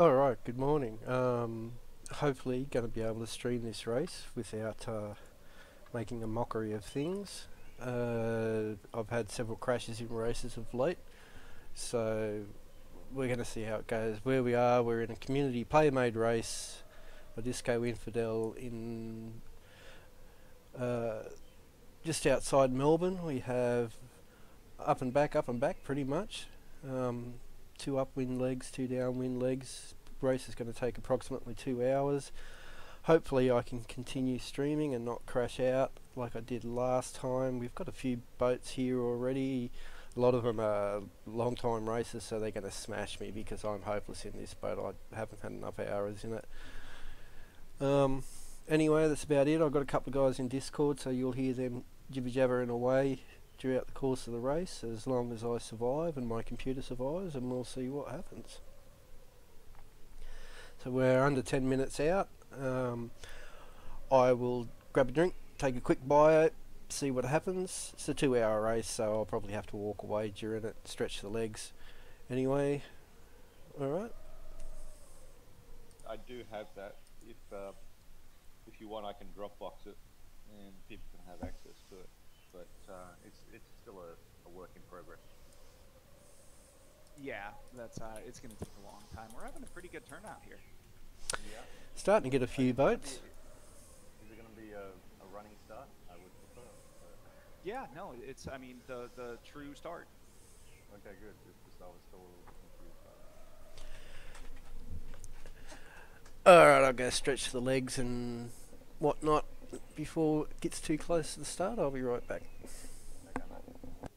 Alright, good morning. Hopefully going to be able to stream this race without making a mockery of things. I've had several crashes in races of late, so we're going to see how it goes. Where we are, we're in a community play-made race by DiscoInfidel in uh, just outside Melbourne. We have up and back pretty much. Um, Two upwind legs, two downwind legs. Race is going to take approximately 2 hours. Hopefully I can continue streaming and not crash out like I did last time. We've got a few boats here already. A lot of them are long time racers, so they're going to smash me because I'm hopeless in this boat. I haven't had enough hours in it. Um, anyway, that's about it. I've got a couple of guys in Discord, so you'll hear them jibber-jabbering away throughout the course of the race as long as I survive and my computer survives, and we'll see what happens. So we're under 10 minutes out. I will grab a drink, take a quick bio, see what happens. It's a 2 hour race, so I'll probably have to walk away during it, stretch the legs. Anyway, alright. I do have that. If you want, I can Dropbox it, and people can have access to it. But it's still a work in progress. Yeah, that's it's going to take a long time. We're having a pretty good turnout here. Yeah. Starting to get a few boats. Is it going to be a running start? I would prefer. But Yeah, no, it's I mean the true start. okay, good. Just I was still a little bit confused by that. Alright, I'll go stretch the legs and whatnot before it gets too close to the start. I'll be right back. Okay, mate.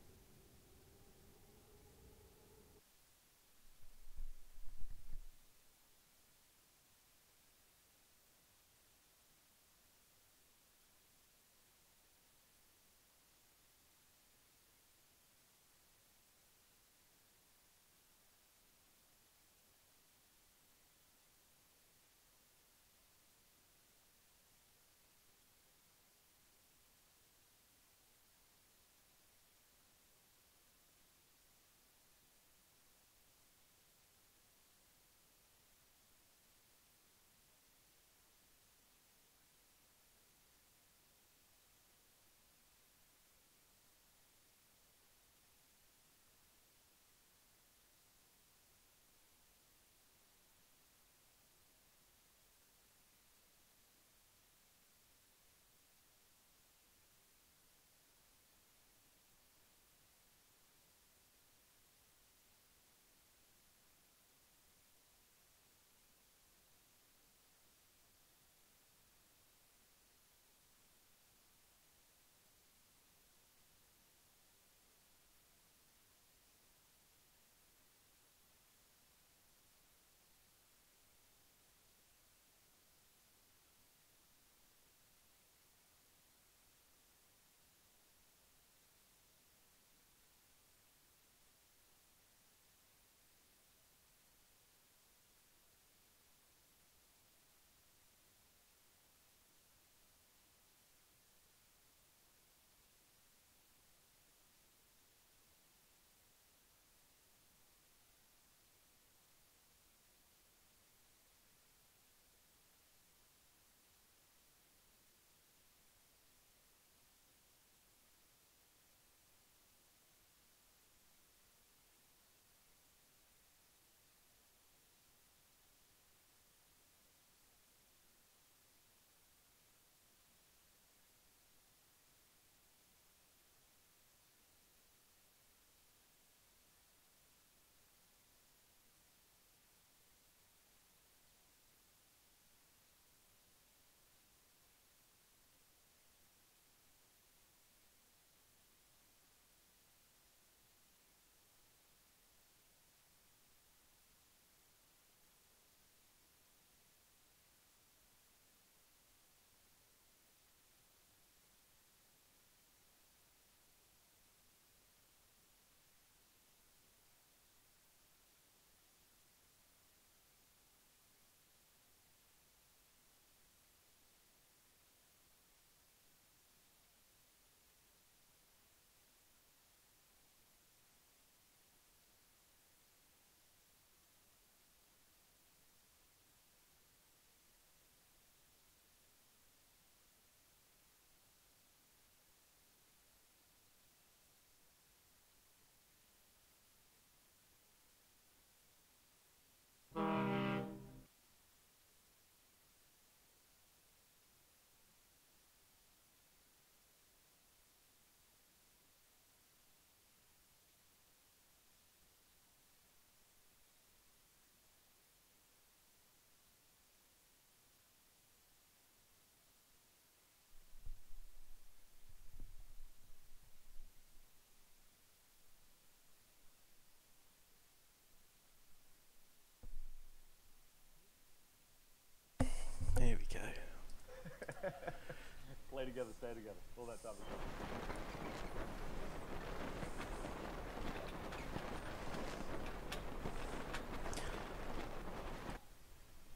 stay together all that time.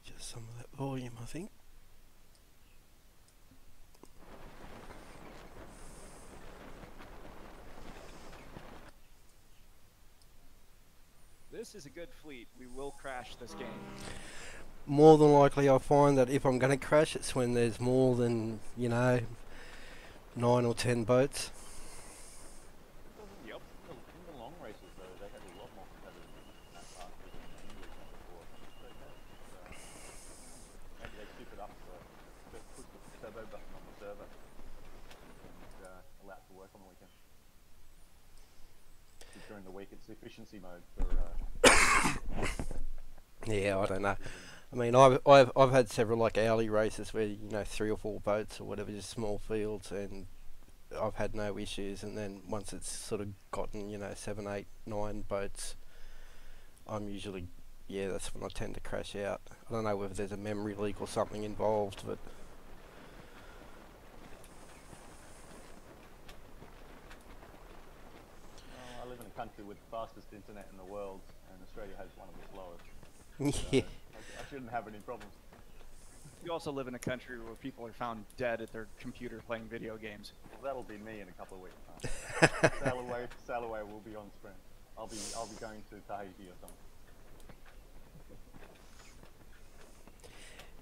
Just some of that volume, I think. This is a good fleet. We will crash this game. More than likely, I find that if I'm going to crash, it's when there's more than, you know, 9 or 10 boats. Yep. In the long races, though, they had a lot more competitors in that part than the English one before. But maybe they keep it up to push the turbo button on the server and allow it to work on the weekend. During the week, it's efficiency mode for. Yeah, I don't know. I mean, I've had several like hourly races where, you know, 3 or 4 boats or whatever, just small fields, and I've had no issues. And then once it's sort of gotten, you know, 7, 8, 9 boats, I'm usually, yeah, that's when I tend to crash out. I don't know whether there's a memory leak or something involved, but I live in a country with the fastest internet in the world, and Australia has one of the slowest. yeah. So I shouldn't have any problems. You also live in a country where people are found dead at their computer playing video games. Well, that'll be me in a couple of weeks' time. Sailaway will be on screen. I'll be going to Tahiti or something.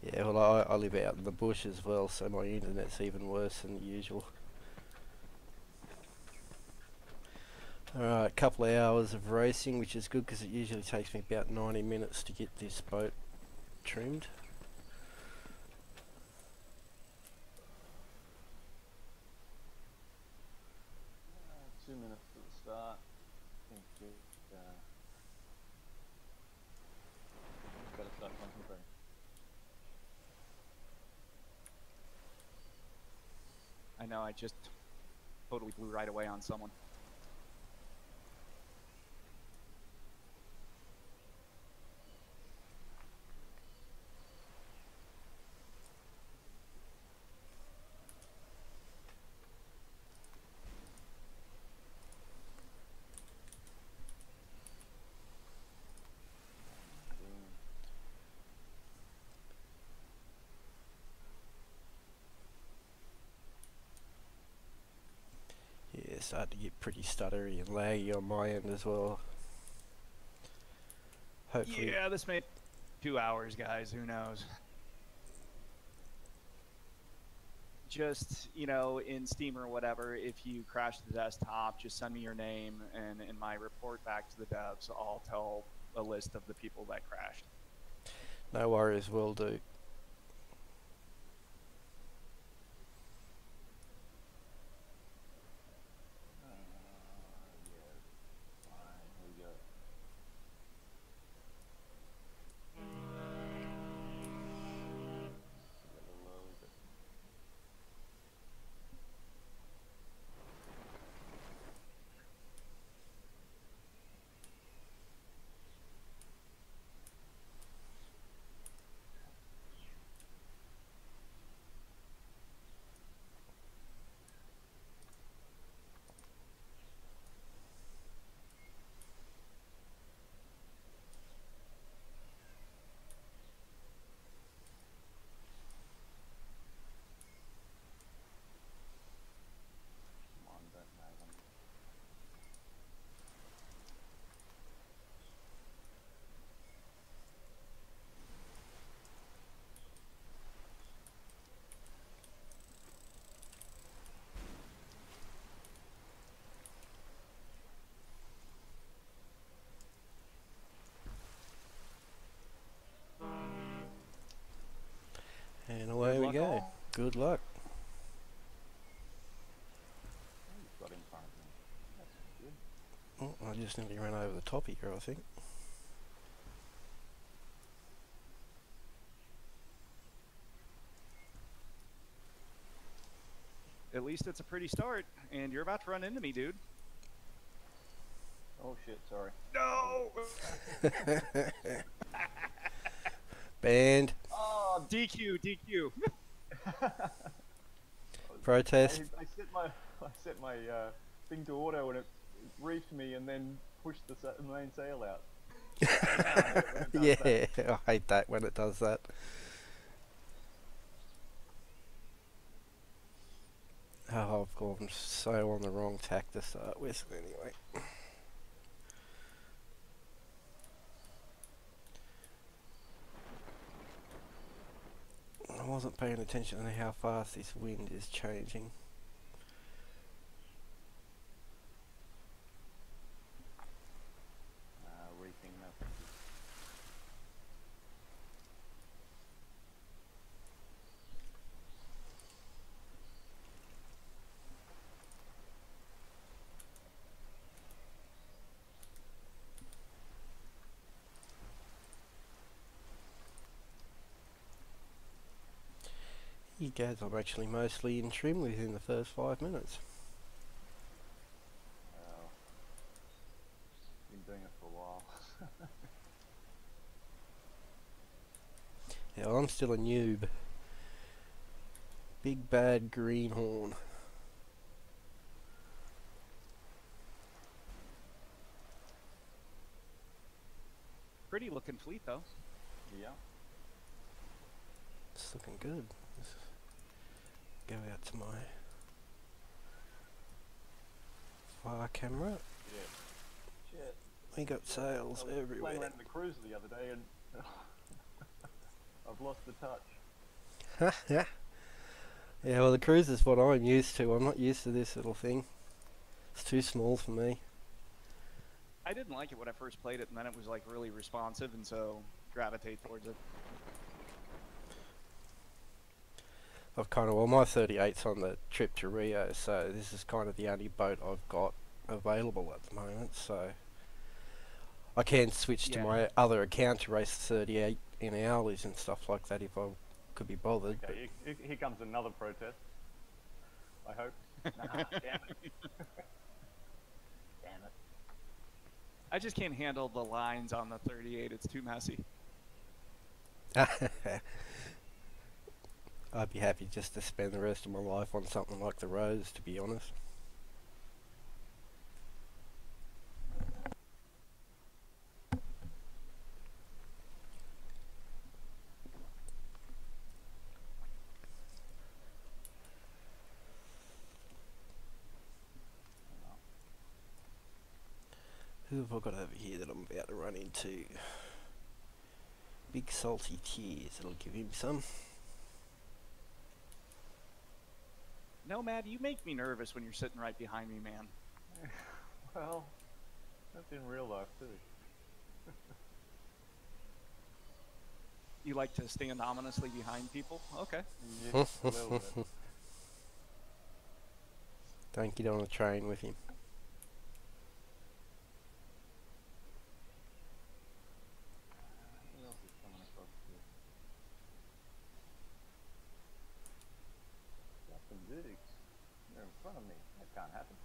Yeah, well, I live out in the bush as well, so my internet's even worse than usual. Alright, a couple of hours of racing, which is good because it usually takes me about 90 minutes to get this boat trimmed. 2 minutes to the start. I think better start concentrating. I know, I just totally blew right away on someone. Yeah, it's starting to get pretty stuttery and laggy on my end as well. Hopefully. Yeah, this may 2 hours, guys. Who knows? Just, you know, in Steam or whatever, if you crash the desktop, just send me your name, and in my report back to the devs, I'll tell a list of the people that crashed. No worries, will do. And away we go. Good luck. Oh, I just nearly ran over the top here, I think. At least it's a pretty start, and you're about to run into me, dude. Oh shit, sorry. No! Banned. Oh, DQ, DQ. protest. I set my thing to auto and it reefed me and then pushed the main sail out. Yeah, I hate that when it does that. Oh, I've gone so on the wrong tack to start with. Anyway. I wasn't paying attention to how fast this wind is changing. Reefing that. You guys, I'm actually mostly in trim within the first 5 minutes. Wow. Been doing it for a while. Yeah, well, I'm still a noob. Big bad greenhorn. Pretty looking fleet though. Yeah. It's looking good. Let's go out to my far camera. Yeah. Shit. We got sails I was everywhere. playing around the cruiser the other day and I've lost the touch. Yeah, well, the cruise is what I'm used to. I'm not used to this little thing. It's too small for me. I didn't like it when I first played it, and then it was like really responsive, and so gravitate towards it. I've kind of, well, my 38's on the trip to Rio, so this is kind of the only boat I've got available at the moment, so I can switch to my other account to race the 38 in hourlies and stuff like that if I could be bothered. Okay, here comes another protest. I hope. Nah, damn it. Damn it. I just can't handle the lines on the 38. It's too messy. I'd be happy just to spend the rest of my life on something like the Rose, to be honest. Who have I got over here that I'm about to run into? Big salty tears, it'll give him some. No, Matt, you make me nervous when you're sitting right behind me, man. Well, that's in real life too. You like to stand ominously behind people? Okay. Yes, a little bit. Don't get on a train with him. What else is coming across here? Captain Dukes. They're in front of me. That can't happen.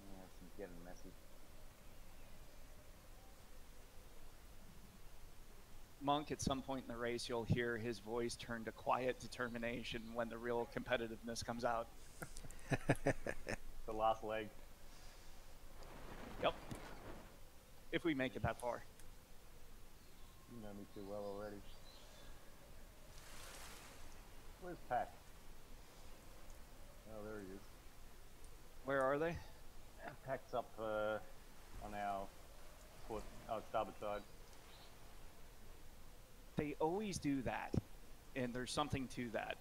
Yeah, it's getting messy. Monk, at some point in the race, you'll hear his voice turn to quiet determination when the real competitiveness comes out. The last leg. Yep. If we make it that far. You know me too well already. Where's Pack? Oh, there he is. Where are they? Pack's up on our starboard side. They always do that, and there's something to that.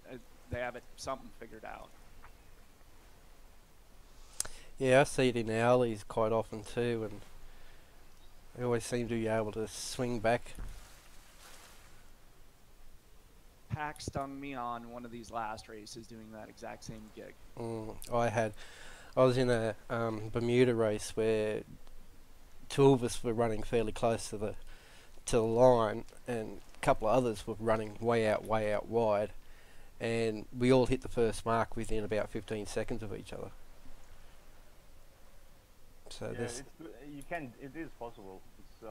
They have something figured out. Yeah, I see it in owlies quite often too, and they always seem to be able to swing back. Pack stung me on one of these last races doing that exact same gig. I was in a Bermuda race where two of us were running fairly close to the line, and a couple of others were running way out wide, and we all hit the first mark within about 15 seconds of each other. So Yeah, this, it is possible. It's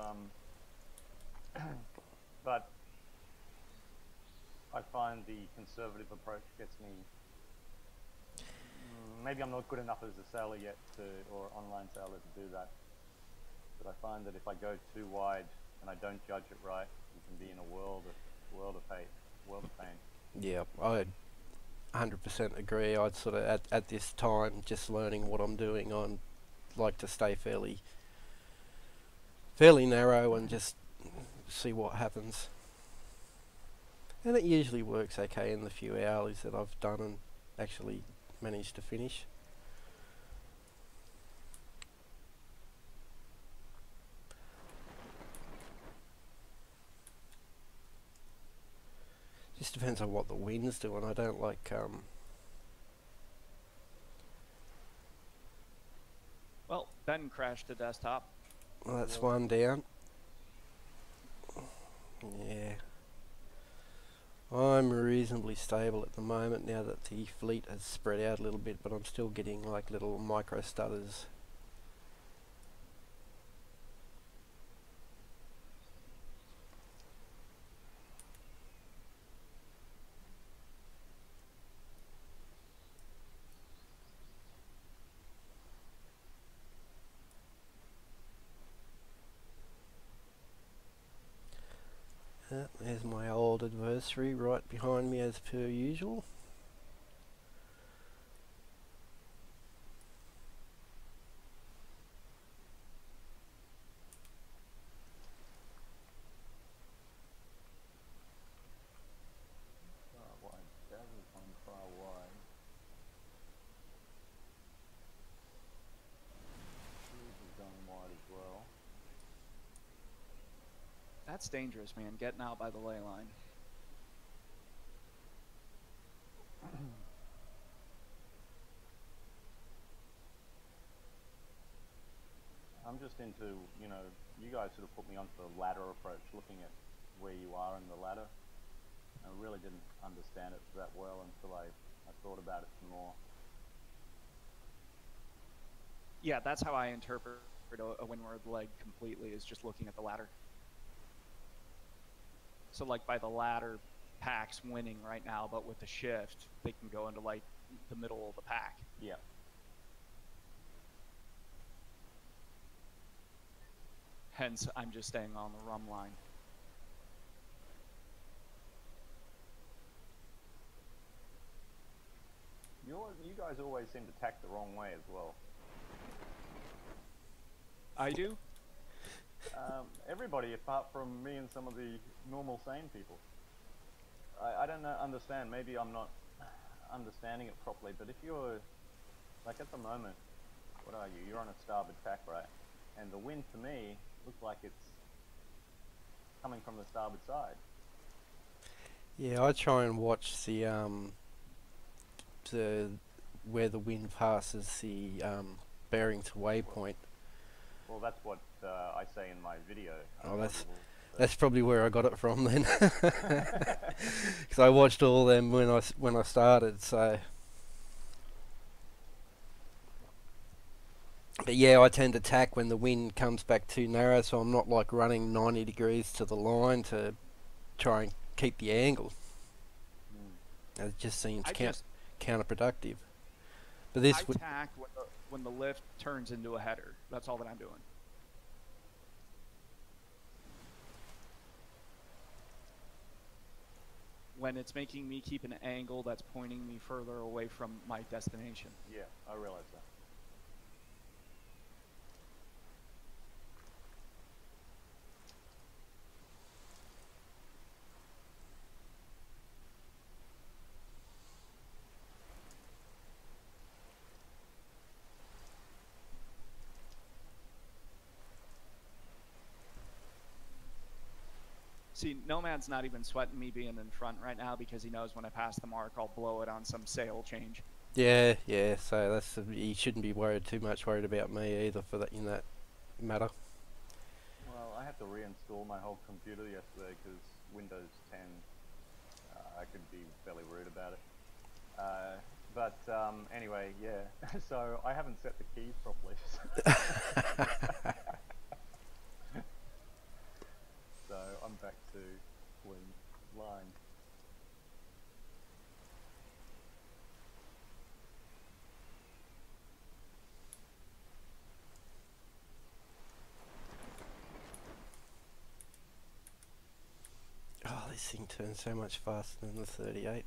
But I find the conservative approach gets me. Maybe I'm not good enough as a sailor yet or online sailor to do that. But I find that if I go too wide and I don't judge it right, you can be in a world of hate, world of pain. Yeah, I 100% agree. I'd sort of at this time, just learning what I'm doing, I'd like to stay fairly narrow and just see what happens. And it usually works okay in the few hours that I've done and actually managed to finish. Just depends on what the wind's doing. I don't like Well, Ben crashed the desktop. well, that's one down. Yeah. I'm reasonably stable at the moment now that the fleet has spread out a little bit, but I'm still getting like little micro stutters. There's my old adversary right behind me as per usual. Far wide, Dazzle's on far wide. Cruise is going wide as well. That's dangerous, man. Getting out by the ley line. I'm just into, you guys sort of put me onto the ladder approach, looking at where you are in the ladder. I really didn't understand it that well until I thought about it some more. Yeah, that's how I interpret a windward leg completely, is just looking at the ladder. So like by the ladder, pack's winning right now, but with the shift, they can go into like the middle of the pack. Yeah. Hence, I'm just staying on the rum line. You guys always seem to tack the wrong way as well. I do? Everybody apart from me and some of the normal sane people. I don't understand, maybe I'm not understanding it properly, but if you're, like at the moment, what are you? You're on a starboard tack, right? And the wind to me looks like it's coming from the starboard side. Yeah, I try and watch the where the wind passes the bearing to waypoint. Well, that's what I say in my video. Oh, that's probably where I got it from then, because I watched all them when I started. So, but yeah, I tend to tack when the wind comes back too narrow, so I'm not like running 90 degrees to the line to try and keep the angle. It just seems counterproductive. But this I tack when the lift turns into a header. That's all that I'm doing. When it's making me keep an angle that's pointing me further away from my destination. Yeah, I realize that. See, Nomad's not even sweating me being in front right now because he knows when I pass the mark, I'll blow it on some sail change. Yeah. So you shouldn't be too much worried about me either for that in that matter. Well, I had to reinstall my whole computer yesterday because Windows 10, I could be fairly rude about it. But anyway, yeah. So I haven't set the keys properly. So I'm back to clean line. Oh, this thing turns so much faster than the 38.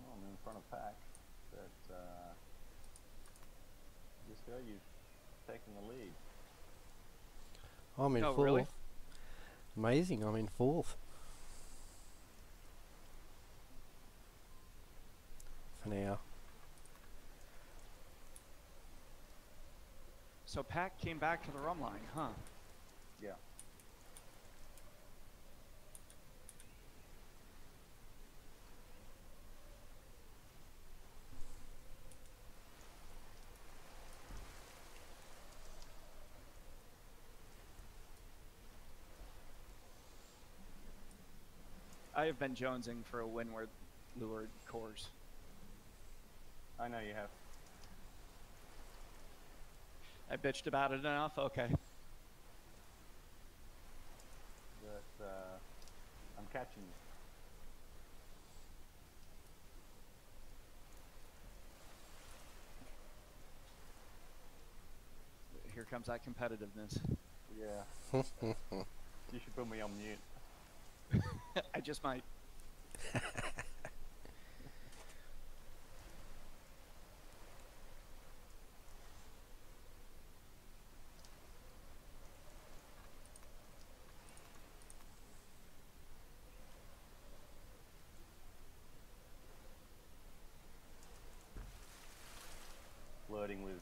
Well, I'm in front of Pack, but Disco, you've taken the lead. I'm in Oh, fourth. really? Amazing, I'm in fourth. For now. So Pack came back to the rum line, huh? Yeah. I have been jonesing for a windward lured course. I know you have. I bitched about it enough? Okay. But I'm catching you. Here comes that competitiveness. Yeah. You should put me on mute. I just might. Flirting with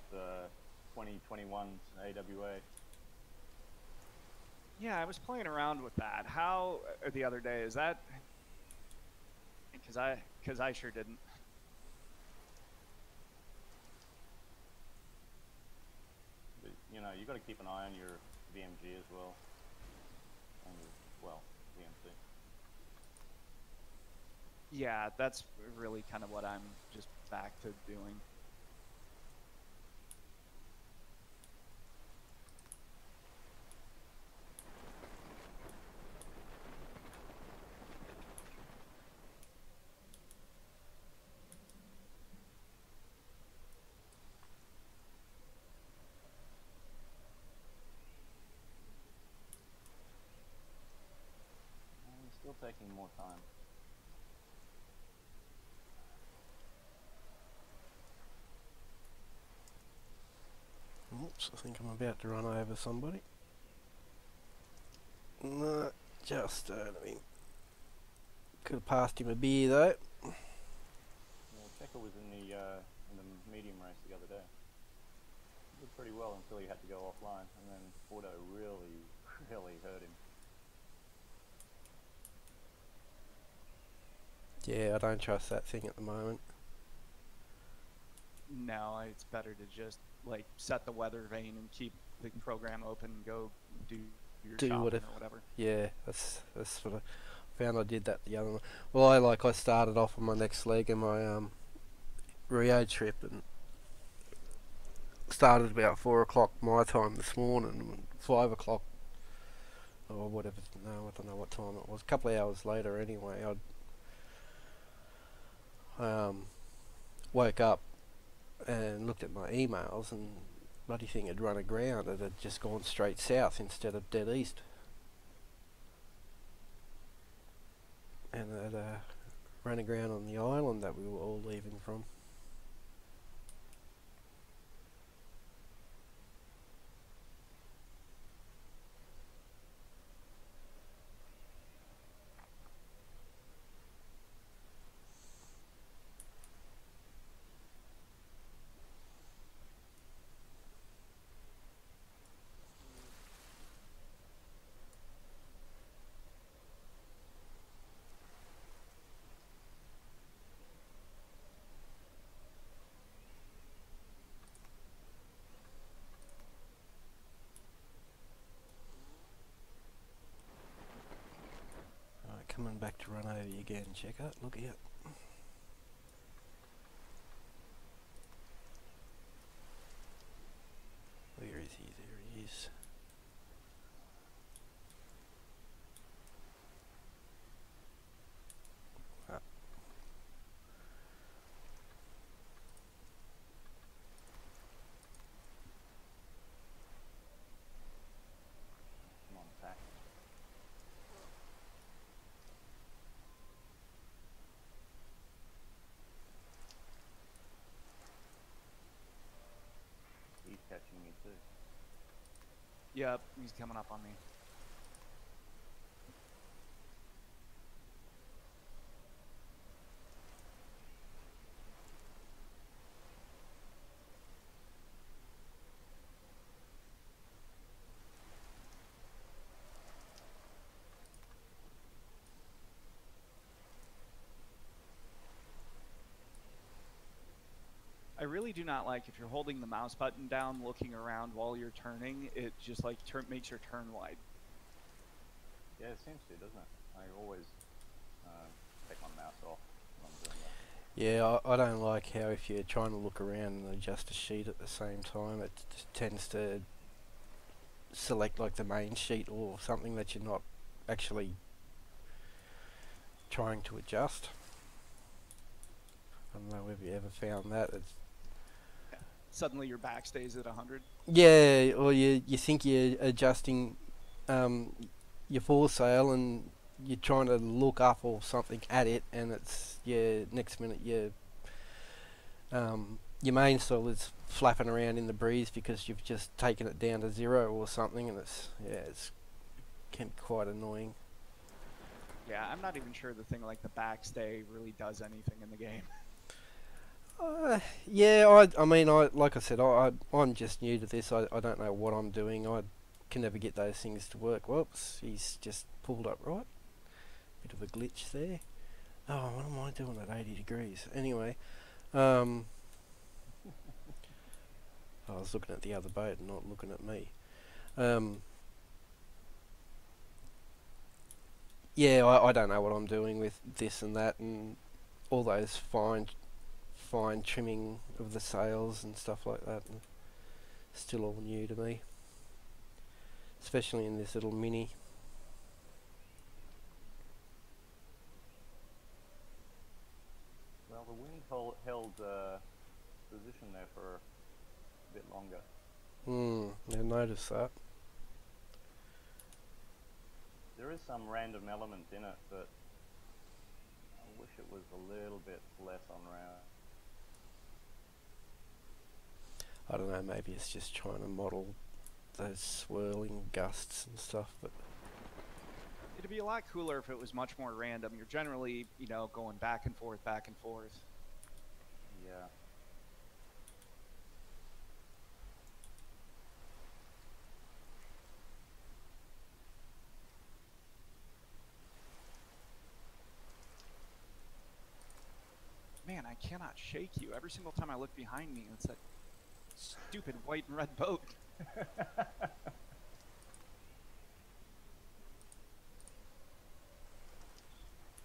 2021's AWA. Yeah, I was playing around with that. How the other day is that? Because I sure didn't. But, you know, you got to keep an eye on your VMG as well. And well, VMC. Yeah, that's really kind of what I'm just back to doing. And still taking more time. Oops, I think I'm about to run over somebody. No, just I mean, could have passed him a beer though. Yeah, Checker was in the medium race the other day. He did pretty well until he had to go offline, and then Auto really, really hurt him. Yeah, I don't trust that thing at the moment. No, it's better to just like set the weather vane and keep the program open and go do your shopping whatever. or whatever. Yeah, that's what I found. I did that the other one. Well, I started off on my next leg of my Rio trip and started about 4 o'clock my time this morning, and 5 o'clock or whatever. No, I don't know what time it was. A couple of hours later, anyway, I woke up and looked at my emails, and bloody thing had run aground. It had just gone straight south instead of dead east. and ran aground on the island that we were all leaving from. Right, coming back to run over you again, checker. Look out. Where is he? There he is. Ah. Come on, attack. He's catching me too. Yep, he's coming up on me. I really do not like if you're holding the mouse button down, looking around while you're turning. It just like makes your turn wide. Yeah, it seems to, doesn't it? I always take my mouse off when I'm doing that. Yeah, I don't like how if you're trying to look around and adjust a sheet at the same time, it tends to select like the main sheet or something that you're not actually trying to adjust. I don't know if you ever found that. It's Suddenly your back stays at 100. yeah, or you think you're adjusting your foresail and you're trying to look up or something at it, and it's next minute your mainsail is flapping around in the breeze because you've just taken it down to 0 or something, and it can be quite annoying. Yeah, I'm not even sure the thing like the backstay really does anything in the game. Yeah, I mean, like I said, I'm just new to this. I don't know what I'm doing. I can never get those things to work. Whoops, he's just pulled up right. Bit of a glitch there. Oh, what am I doing at 80 degrees? Anyway, I was looking at the other boat and not looking at me. Yeah, I don't know what I'm doing with this and that and all those fine trimming of the sails and stuff like that. And still all new to me, especially in this little mini. Well, the wind held position there for a bit longer. I noticed that. There is some random element in it, but I wish it was a little bit less on round. I don't know, maybe it's just trying to model those swirling gusts and stuff, but It'd be a lot cooler if it was much more random. You're generally, going back and forth, back and forth. Yeah. Man, I cannot shake you. Every single time I look behind me, it's that stupid white and red boat.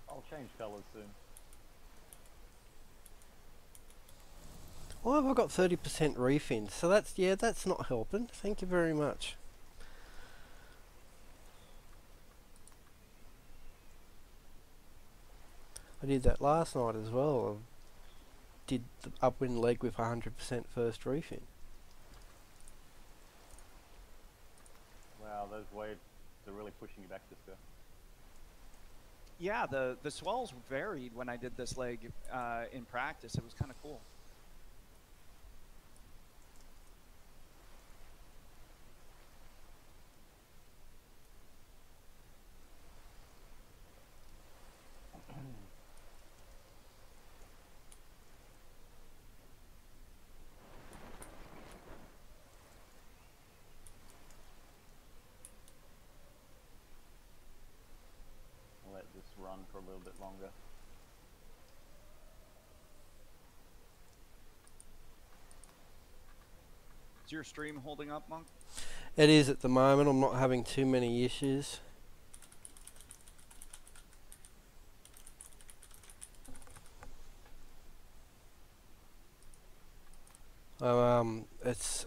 I'll change colours soon. why have I got 30% refin? So that's not helping. Thank you very much. I did that last night as well. I did the upwind leg with 100% first refin. Wow, those waves are really pushing you back, Disco. Yeah, the swells varied when I did this leg in practice. It was kind of cool. Let this run for a little bit longer. Is your stream holding up, Monk? It is at the moment. I'm not having too many issues.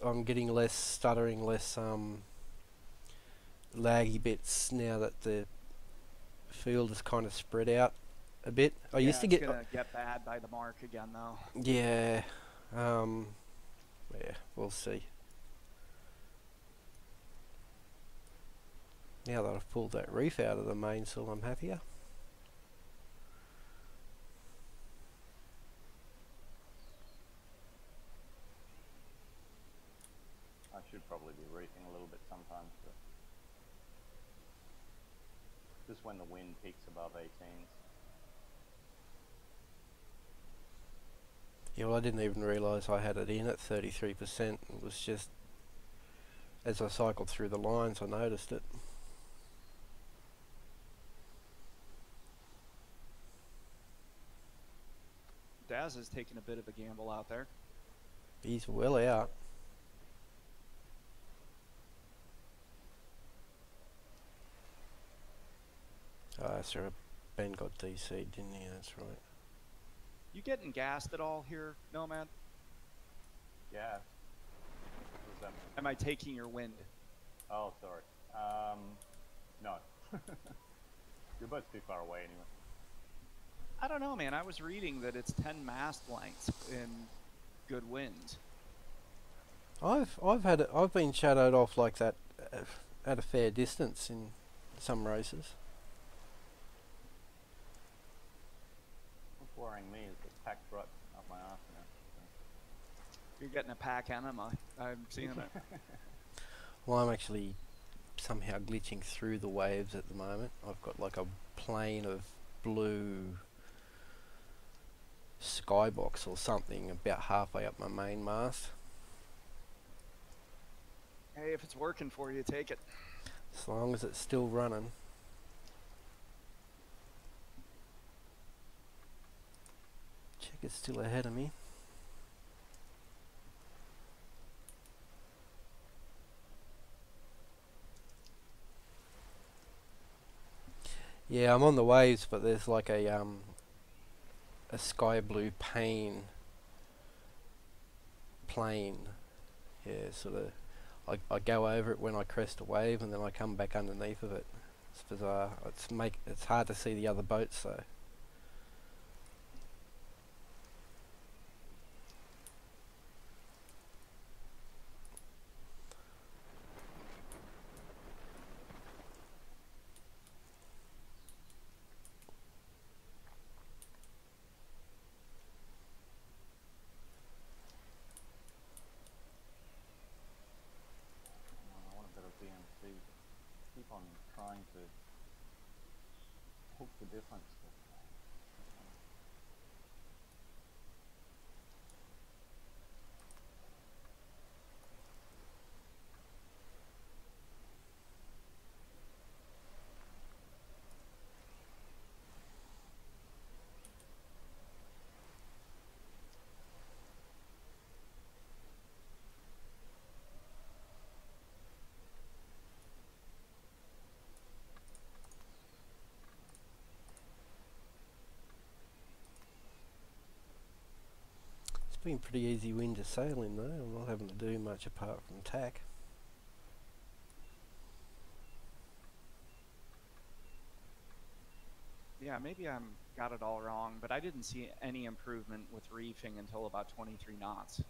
I'm getting less stuttering, less laggy bits now that the field is kind of spread out a bit. I used to it's get gonna get bad by the mark again, though. yeah, yeah, we'll see. Now that I've pulled that reef out of the mainsail, I'm happier. I should probably be reefing a little bit sometimes, but just when the wind peaks above 18s. Yeah, well, I didn't even realise I had it in at 33%. It was just as I cycled through the lines, I noticed it. Daz is taking a bit of a gamble out there. He's well out. Ah, so Ben got DC'd, didn't he? That's right. You getting gassed at all here, Nomad? Yeah. What does that mean? Am I taking your wind? Oh, sorry. No. Your boat's too far away anyway. I don't know, man. I was reading that it's 10 mast lengths in good winds. I've been shadowed off like that at a fair distance in some races. What's worrying me is the pack rut up my arse now. You're getting a pack enema. I'm seeing it. Well, I'm actually somehow glitching through the waves at the moment. I've got like a plane of blue skybox or something about halfway up my main mast. Hey, if it's working for you, take it. As long as it's still running. Check it's still ahead of me. Yeah, I'm on the waves, but there's like a sky blue plane. Yeah, sort of. I go over it when I crest a wave, and then I come back underneath of it. It's bizarre. It's hard to see the other boats though. I want a better BMC. Keep on trying to hook the difference. It's been pretty easy wind to sail in though. I'm not having to do much apart from tack. Yeah, maybe I'm got it all wrong, but I didn't see any improvement with reefing until about 23 knots.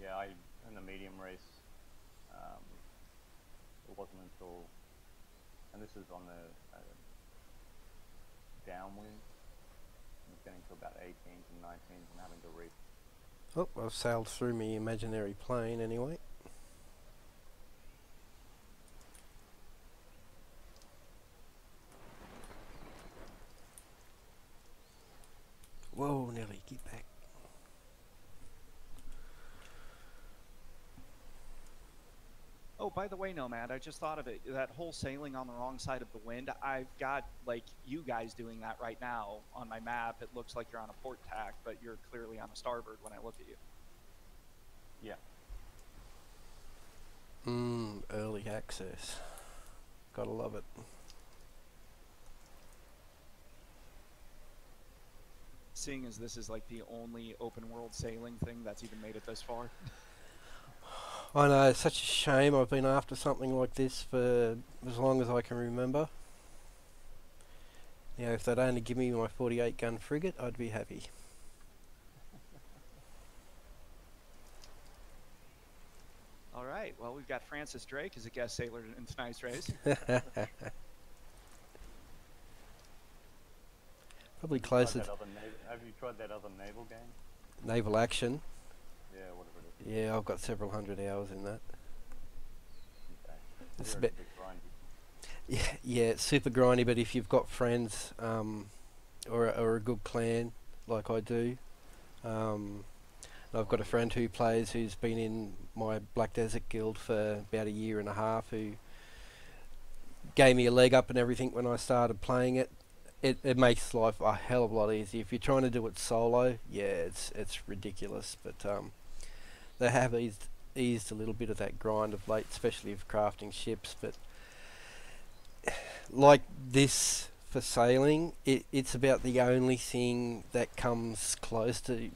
Yeah, in the medium race, it wasn't until and this is on the downwind. It's getting to about 18s and 19s and having to reef. Oh, I've sailed through my imaginary plane anyway. Whoa, Nelly, get back. Oh, by the way, Nomad, I just thought of it. That whole sailing on the wrong side of the wind, I've got, like, you guys doing that right now on my map. It looks like you're on a port tack, but you're clearly on a starboard when I look at you. Yeah. Early access. Gotta love it. Seeing as this is, like, the only open world sailing thing that's even made it this far. I know, it's such a shame. I've been after something like this for as long as I can remember. You know, if they'd only give me my 48 gun frigate, I'd be happy. All right, well, we've got Francis Drake as a guest sailor in tonight's race. Probably closer to Have you tried that other naval game? naval action. Yeah, whatever it is. Yeah, I've got several hundred hours in that. Okay. It's a You're bit, grindy. yeah, it's super grindy. But if you've got friends, or a good clan like I do, I've got a friend who plays, who's been in my Black Desert Guild for about a year and a half, who gave me a leg up and everything when I started playing it. It makes life a hell of a lot easier. If you're trying to do it solo, yeah, it's ridiculous. But they have eased a little bit of that grind of late, especially with crafting ships. But like this for sailing, it's about the only thing that comes close to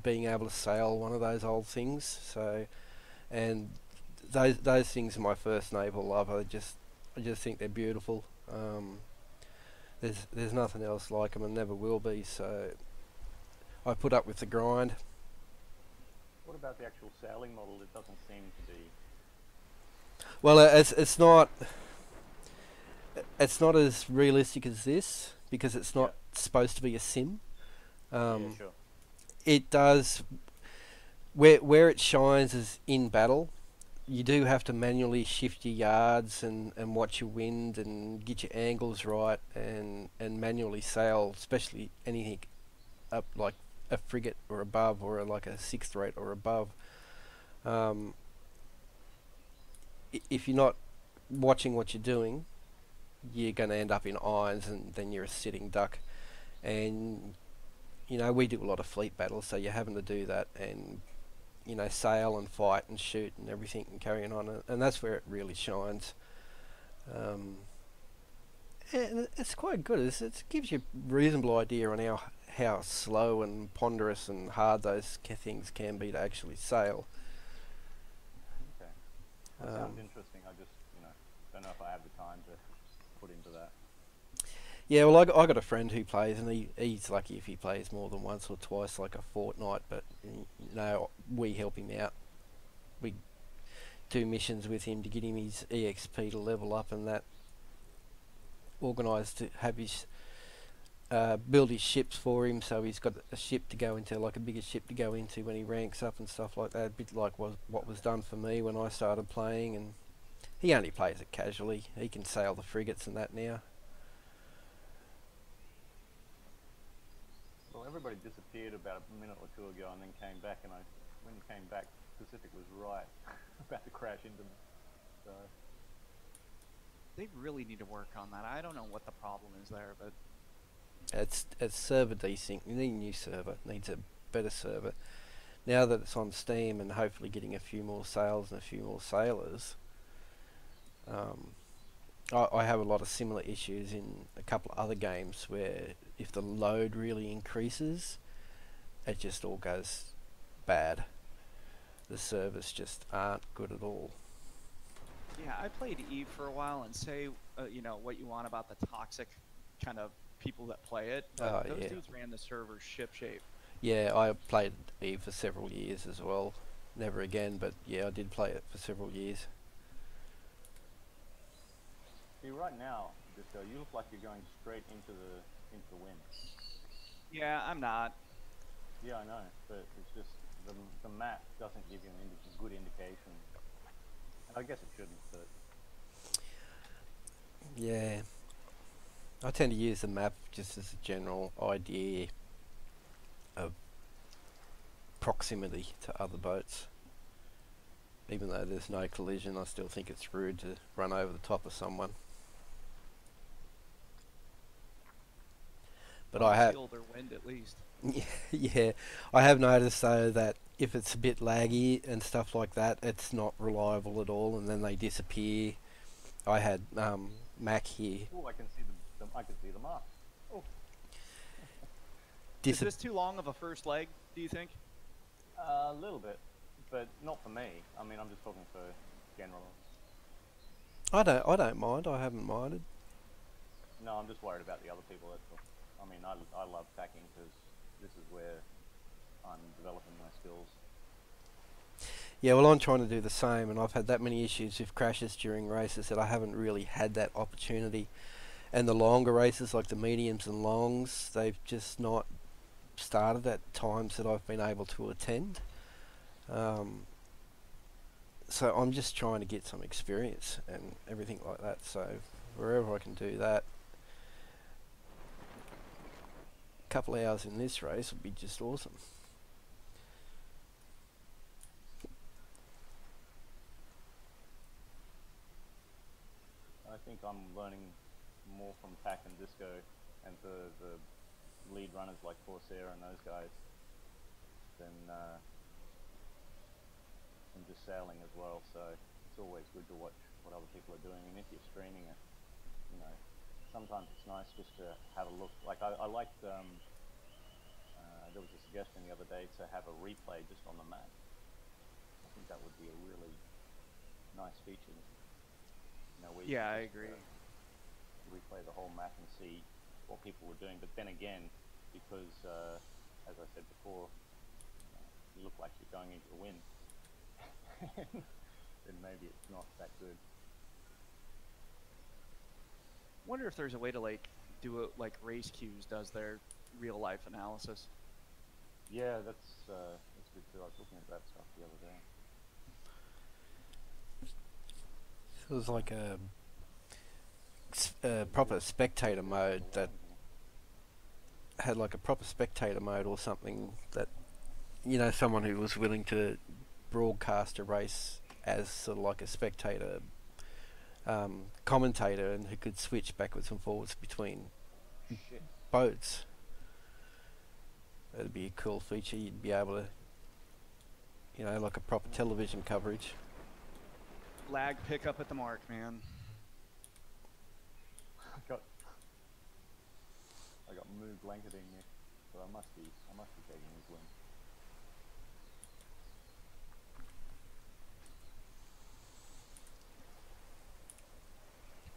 being able to sail one of those old things. So, and those things are my first naval love. I just think they're beautiful. There's nothing else like them and never will be, so I put up with the grind. What about the actual sailing model? It doesn't seem to be... Well, it's not as realistic as this, because it's not supposed to be a sim. Yeah, sure. It does, where it shines is in battle. You do have to manually shift your yards and watch your wind and get your angles right and manually sail, especially anything up like a frigate or above, or like a 6th rate or above. If you're not watching what you're doing, you're going to end up in irons, and then you're a sitting duck. And you know, we do a lot of fleet battles, so you're having to do that and, you know, sail and fight and shoot and everything and carrying on, and that's where it really shines. And it's quite good. It gives you a reasonable idea on how slow and ponderous and hard those things can be to actually sail. Okay. That sounds interesting. I just, don't know if I have the time to put into that. Yeah, well, I got a friend who plays, and he's lucky if he plays more than once or twice, like a fortnight. But we help him out. We do missions with him to get him his EXP to level up, and that. Organised to have his build his ships for him, so he's got a ship to go into, like a bigger ship to go into when he ranks up and stuff like that. A bit like what was done for me when I started playing, and he only plays it casually. He can sail the frigates and that now. Well, everybody disappeared about a minute or two ago and then came back, and when you came back, Pacific was right about to crash into me. So They really need to work on that. I don't know what the problem is there, but It's server desync. You need a new server. It needs a better server. Now that it's on Steam and hopefully getting a few more sales and a few more sailors, I have a lot of similar issues in a couple of other games where if the load really increases, it just all goes bad. The servers just aren't good at all. yeah, I played Eve for a while, and say, what you want about the toxic kind of people that play it. But those dudes ran the server shipshape. Yeah, I played Eve for several years as well. Never again, but yeah, I did play it for several years. See, right now, Disco, you look like you're going straight into the wind. Yeah, I'm not. Yeah, I know, but it's just the map doesn't give you a good indication. And I guess it shouldn't, but Yeah, I tend to use the map just as a general idea of proximity to other boats. Even though there's no collision, I still think it's rude to run over the top of someone. But I have, Shield or wind at least. yeah, I have noticed though that if it's a bit laggy and stuff like that, it's not reliable at all, and then they disappear. I had Mac here. oh, I can see I can see the mark. Oh, Is this too long of a first leg, do you think? a little bit, but not for me. I mean, I'm just talking for general. I don't mind. I haven't minded. No, I'm just worried about the other people. That's all. I mean, I love tacking because this is where I'm developing my skills. Yeah, well, I'm trying to do the same, and I've had that many issues with crashes during races that I haven't really had that opportunity. And the longer races, like the mediums and longs, they've just not started at times that I've been able to attend. So I'm just trying to get some experience and everything like that. So wherever I can do that, a couple of hours in this race would be just awesome. I think I'm learning more from Tack and Disco and the lead runners like Corsair and those guys than just sailing as well. So it's always good to watch what other people are doing. And if you're streaming it, you know, sometimes it's nice just to have a look. Like I liked, there was a suggestion the other day to have a replay just on the map. I think that would be a really nice feature. You know, where you Yeah, I just, agree. replay the whole map and see what people were doing. But then again, because as I said before, you look like you're going into the wind, then maybe it's not that good. Wonder if there's a way to like do it like Race Cues does their real life analysis. Yeah, that's good too. I was looking at that stuff the other day. It was like a proper spectator mode that had like a proper spectator mode or something that, you know, someone who was willing to broadcast a race as sort of like a spectator commentator and who could switch backwards and forwards between boats. That'd be a cool feature. You'd be able to, you know, like a proper television coverage. Lag pickup at the mark, man. I got moved blanketing me, so I must be taking his win.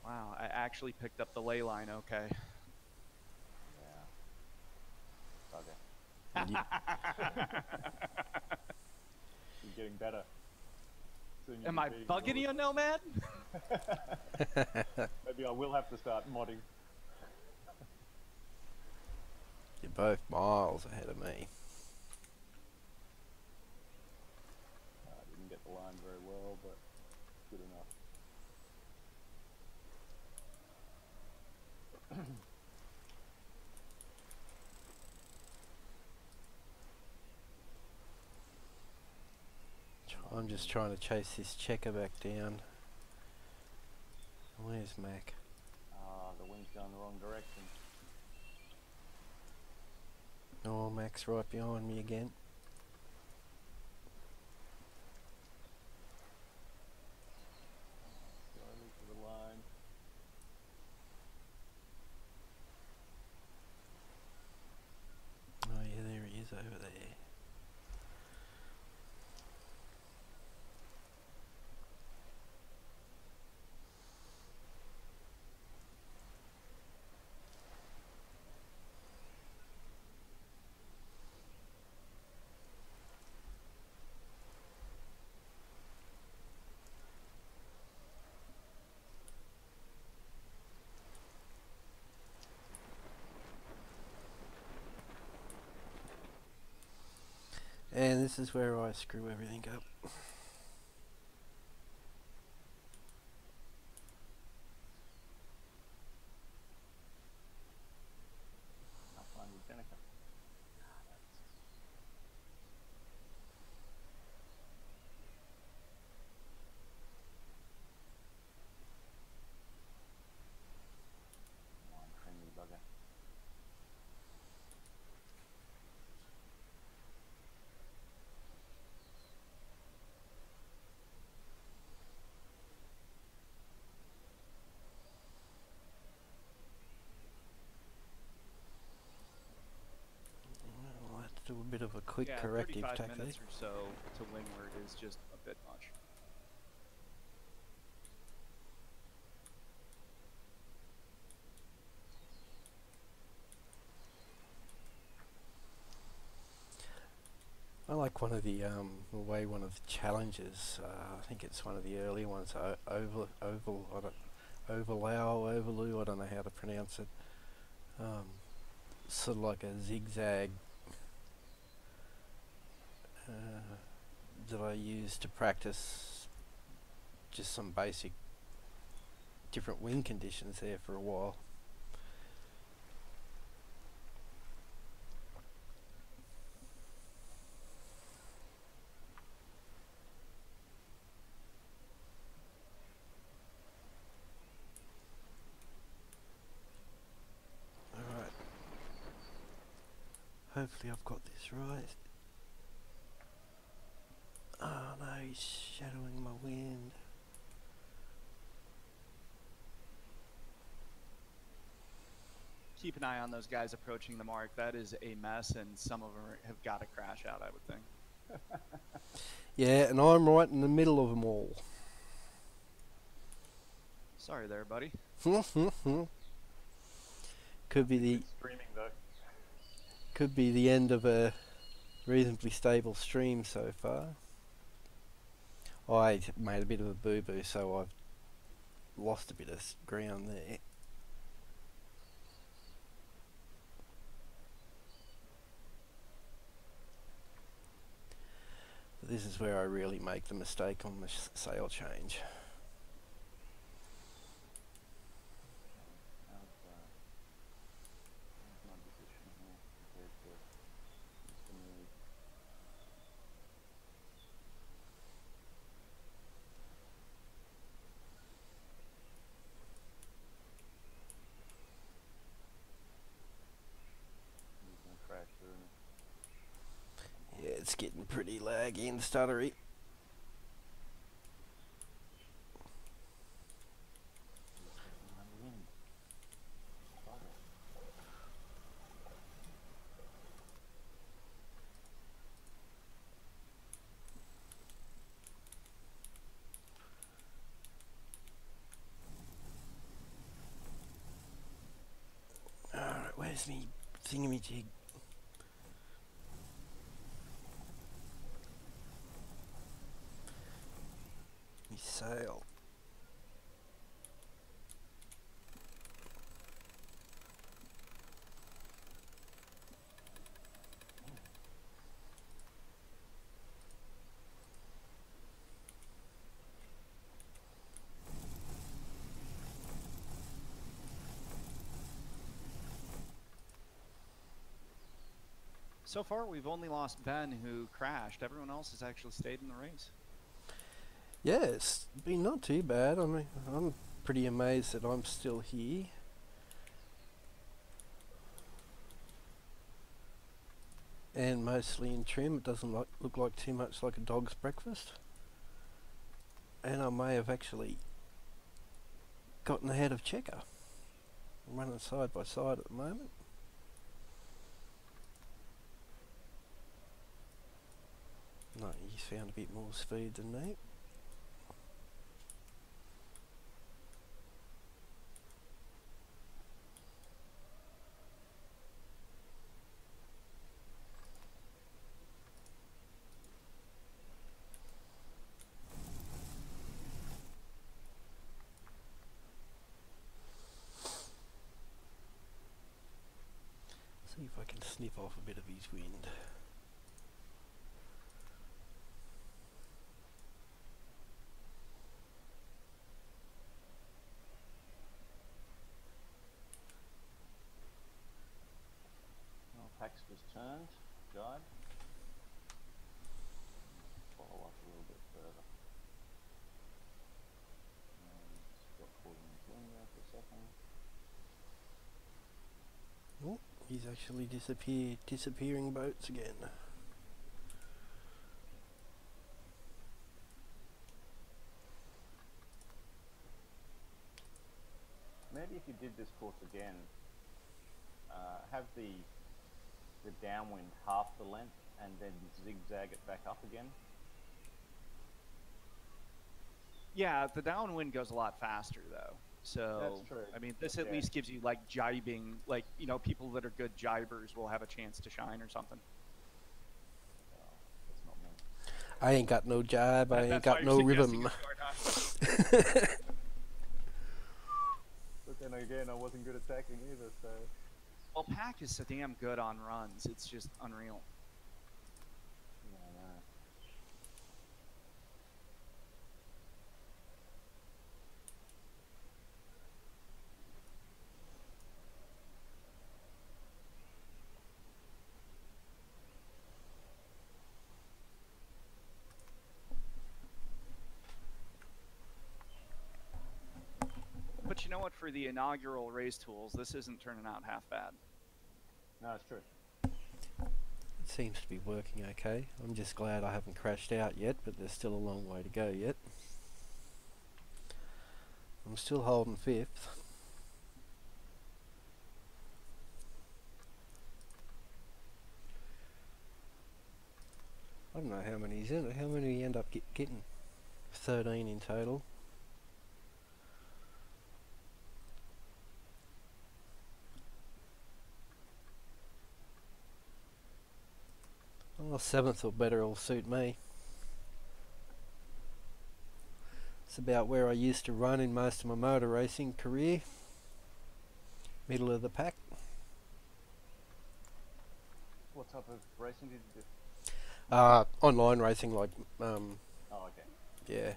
Wow, I actually picked up the ley line, okay. Yeah. Okay. You're getting better. Am I bugging you, Nomad? Maybe I will have to start modding. You're both miles ahead of me. I didn't get the line very well, but good enough. I'm just trying to chase this checker back down. Where's Mac? The wind's going the wrong direction. Oh, Mac's right behind me again. Slowly to the line. Oh yeah, there he is over there. And this is where I screw everything up. I'll find you, Jenica. Come on, friendly bugger. I'll have to do a bit of a quick Yeah, corrective 35 tack minutes or so to windward is just a bit much. I like one of the challenges. I think it's one of the early ones. Overloo. I don't know how to pronounce it. Sort of like a zigzag that I use to practice just some basic different wind conditions there for a while. Alright. Hopefully I've got this right. Oh no, he's shadowing my wind. Keep an eye on those guys approaching the mark. That is a mess, and some of them have got to crash out, I would think. Yeah, and I'm right in the middle of them all. Sorry there, buddy. Could be the Streaming though. could be the end of a reasonably stable stream so far. I made a bit of a boo-boo, so I've lost a bit of ground there. This is where I really make the mistake on the sail change. How's my position here compared to Mr. Moody? He's going to crash through me. Yeah, it's getting pretty laggy and stuttery. He's taking my wind. Bugger. Alright, where's me thingamajig? Me sail. So far, we've only lost Ben, who crashed. Everyone else has actually stayed in the race. Yeah, it's been not too bad. I mean, I'm pretty amazed that I'm still here. And mostly in trim. It doesn't look like too much like a dog's breakfast. And I may have actually gotten ahead of Checker. I'm running side by side at the moment. No, he's found a bit more speed than me. See if I can snip off a bit of his wind. He's actually disappeared. Disappearing boats again. Maybe if you did this course again, have the downwind half the length and then zigzag it back up again. Yeah, the downwind goes a lot faster though. So That's true. I mean, this at Yeah. least gives you like jibing, like, you know, people that are good jibers will have a chance to shine or something. That's not me. I ain't got no jibe. I ain't That's got why no you're suggesting rhythm. a short, huh? But then again, I wasn't good at tacking either, so. Well, Pack is so damn good on runs. It's just unreal. Yeah, I know. But you know what? For the inaugural race tools, this isn't turning out half bad. No, it's true. It seems to be working okay. I'm just glad I haven't crashed out yet, but there's still a long way to go yet. I'm still holding 5th. I don't know how many he's in. How many we end up getting? 13 in total. Well, 7th or better will suit me. It's about where I used to run in most of my motor racing career. Middle of the pack. What type of racing did you do? Online racing, like, Oh, okay. yeah.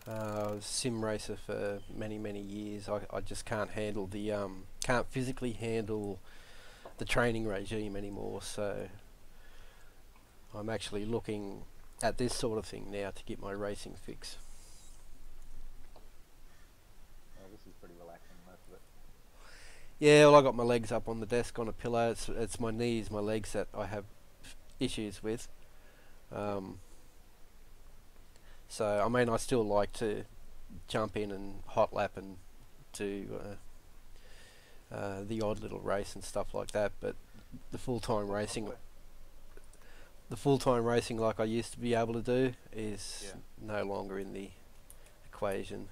I was sim racer for many years. I just can't handle the, can't physically handle the training regime anymore, so I'm actually looking at this sort of thing now to get my racing fix. Oh, this is pretty relaxing, most of it. Yeah, well, I got my legs up on the desk on a pillow. It's my knees, my legs that I have issues with. So, I mean, I still like to jump in and hot lap and do the odd little race and stuff like that, but the full-time racing... The full-time racing like I used to be able to do is no longer in the equation.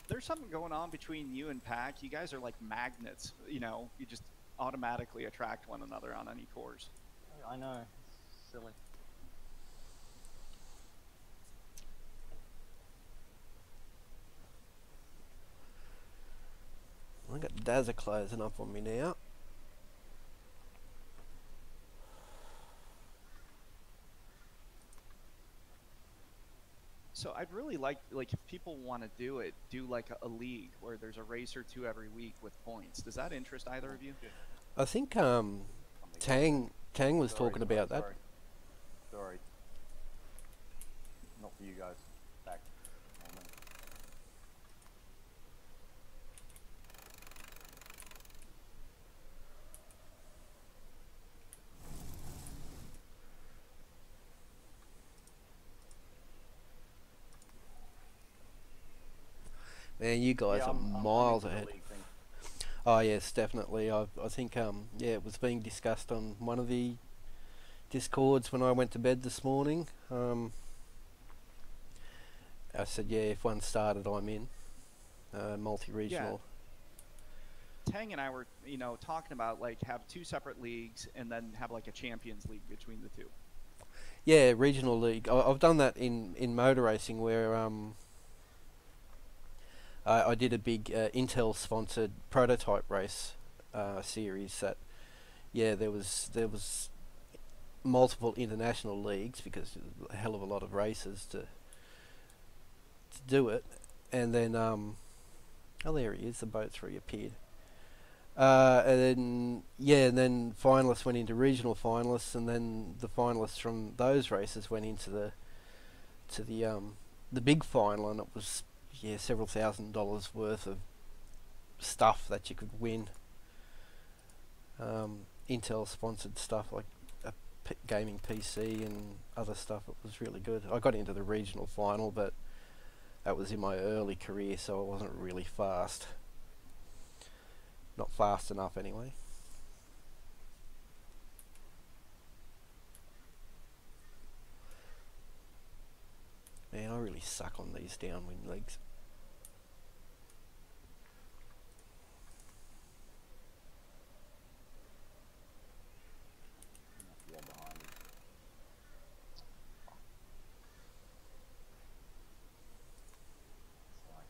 There's something going on between you and Pack. You guys are like magnets. You know, you just automatically attract one another on any course. I know. It's silly. I got Dazza closing up on me now. So I'd really like if people want to do it, do like a league where there's a race or two every week with points. Does that interest either of you? I think Tang was talking about that. Sorry. Not for you guys. Back. Man, you guys are miles I'm ahead. league thing. Oh yes, definitely. I think yeah, it was being discussed on one of the Discords when I went to bed this morning. I said, yeah, if one started, I'm in. Multi-regional. Tang and I were, you know, talking about like have two separate leagues and then have like a Champions League between the two. Yeah, regional league. I've done that in motor racing where I did a big Intel sponsored prototype race series that there was multiple international leagues because there's a hell of a lot of races to do it, and then oh, there he is, the boat's reappeared. and then finalists went into regional finalists, and then the finalists from those races went into the big final, and it was several $1,000s worth of stuff that you could win. Intel sponsored stuff like a gaming PC and other stuff. It was really good. I got into the regional final, but that was in my early career, so I wasn't really fast. Not fast enough anyway. Man, I really suck on these downwind legs. Yeah, behind him. It's like,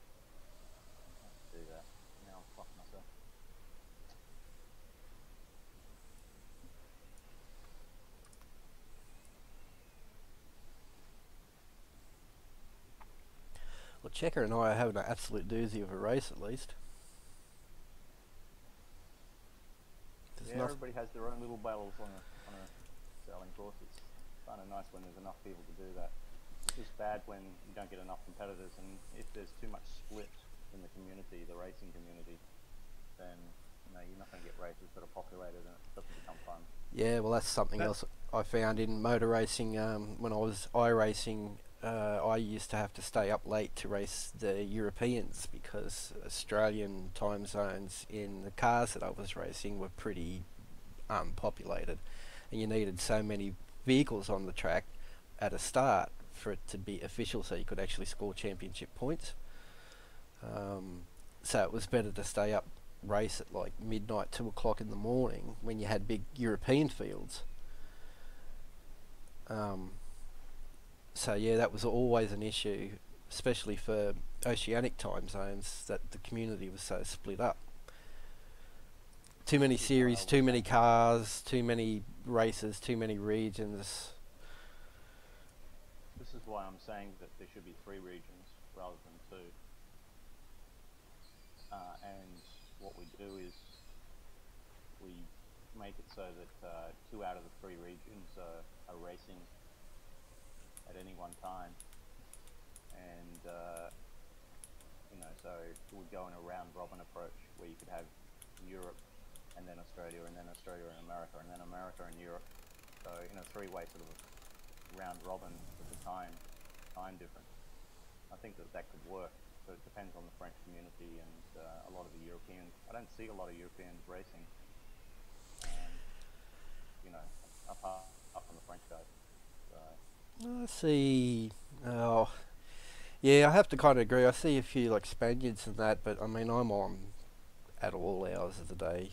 let's do that. Now I'll fuck myself. Well, Checker and I are having an absolute doozy of a race at least. Yeah, everybody has their own little battles on a sailing course. It's kind of nice when there's enough people to do that. It's just bad when you don't get enough competitors, and if there's too much split in the community, the racing community, then you're not going to get races that are populated, and it doesn't become fun. Yeah, well, that's something else I found in motor racing. When I was iRacing, I used to have to stay up late to race the Europeans because Australian time zones in the cars that I was racing were pretty unpopulated, and you needed so many vehicles on the track at a start for it to be official, so you could actually score championship points. So it was better to stay up race at like midnight, 2 o'clock in the morning when you had big European fields. So yeah, that was always an issue, especially for oceanic time zones, that the community was so split up. Too many series, too many cars, too many races, too many regions. This is why I'm saying that there should be 3 regions rather than 2. And what we do is we make it so that 2 out of the 3 regions are racing at any one time, and so we go in a round robin approach where you could have Europe and then Australia and America and then America and Europe, so in a 3-way sort of round robin with the time difference. I think that could work, but it depends on the French community and a lot of the Europeans. I don't see a lot of Europeans racing, up on the French guys. So I see. Oh, yeah, I have to kind of agree. I see a few like Spaniards and that, but I mean, I'm on at all hours of the day.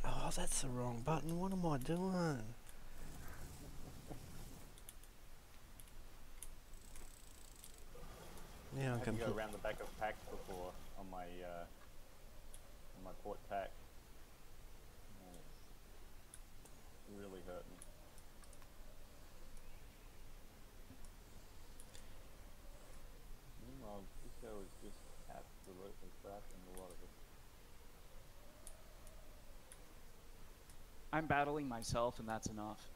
Oh, that's the wrong button. What am I doing? Now I'm I had to go complete. around the back of packs before on my port tack. And it's really hurt me. Meanwhile, Disco is just absolutely crashing a lot of it. I'm battling myself, and that's enough.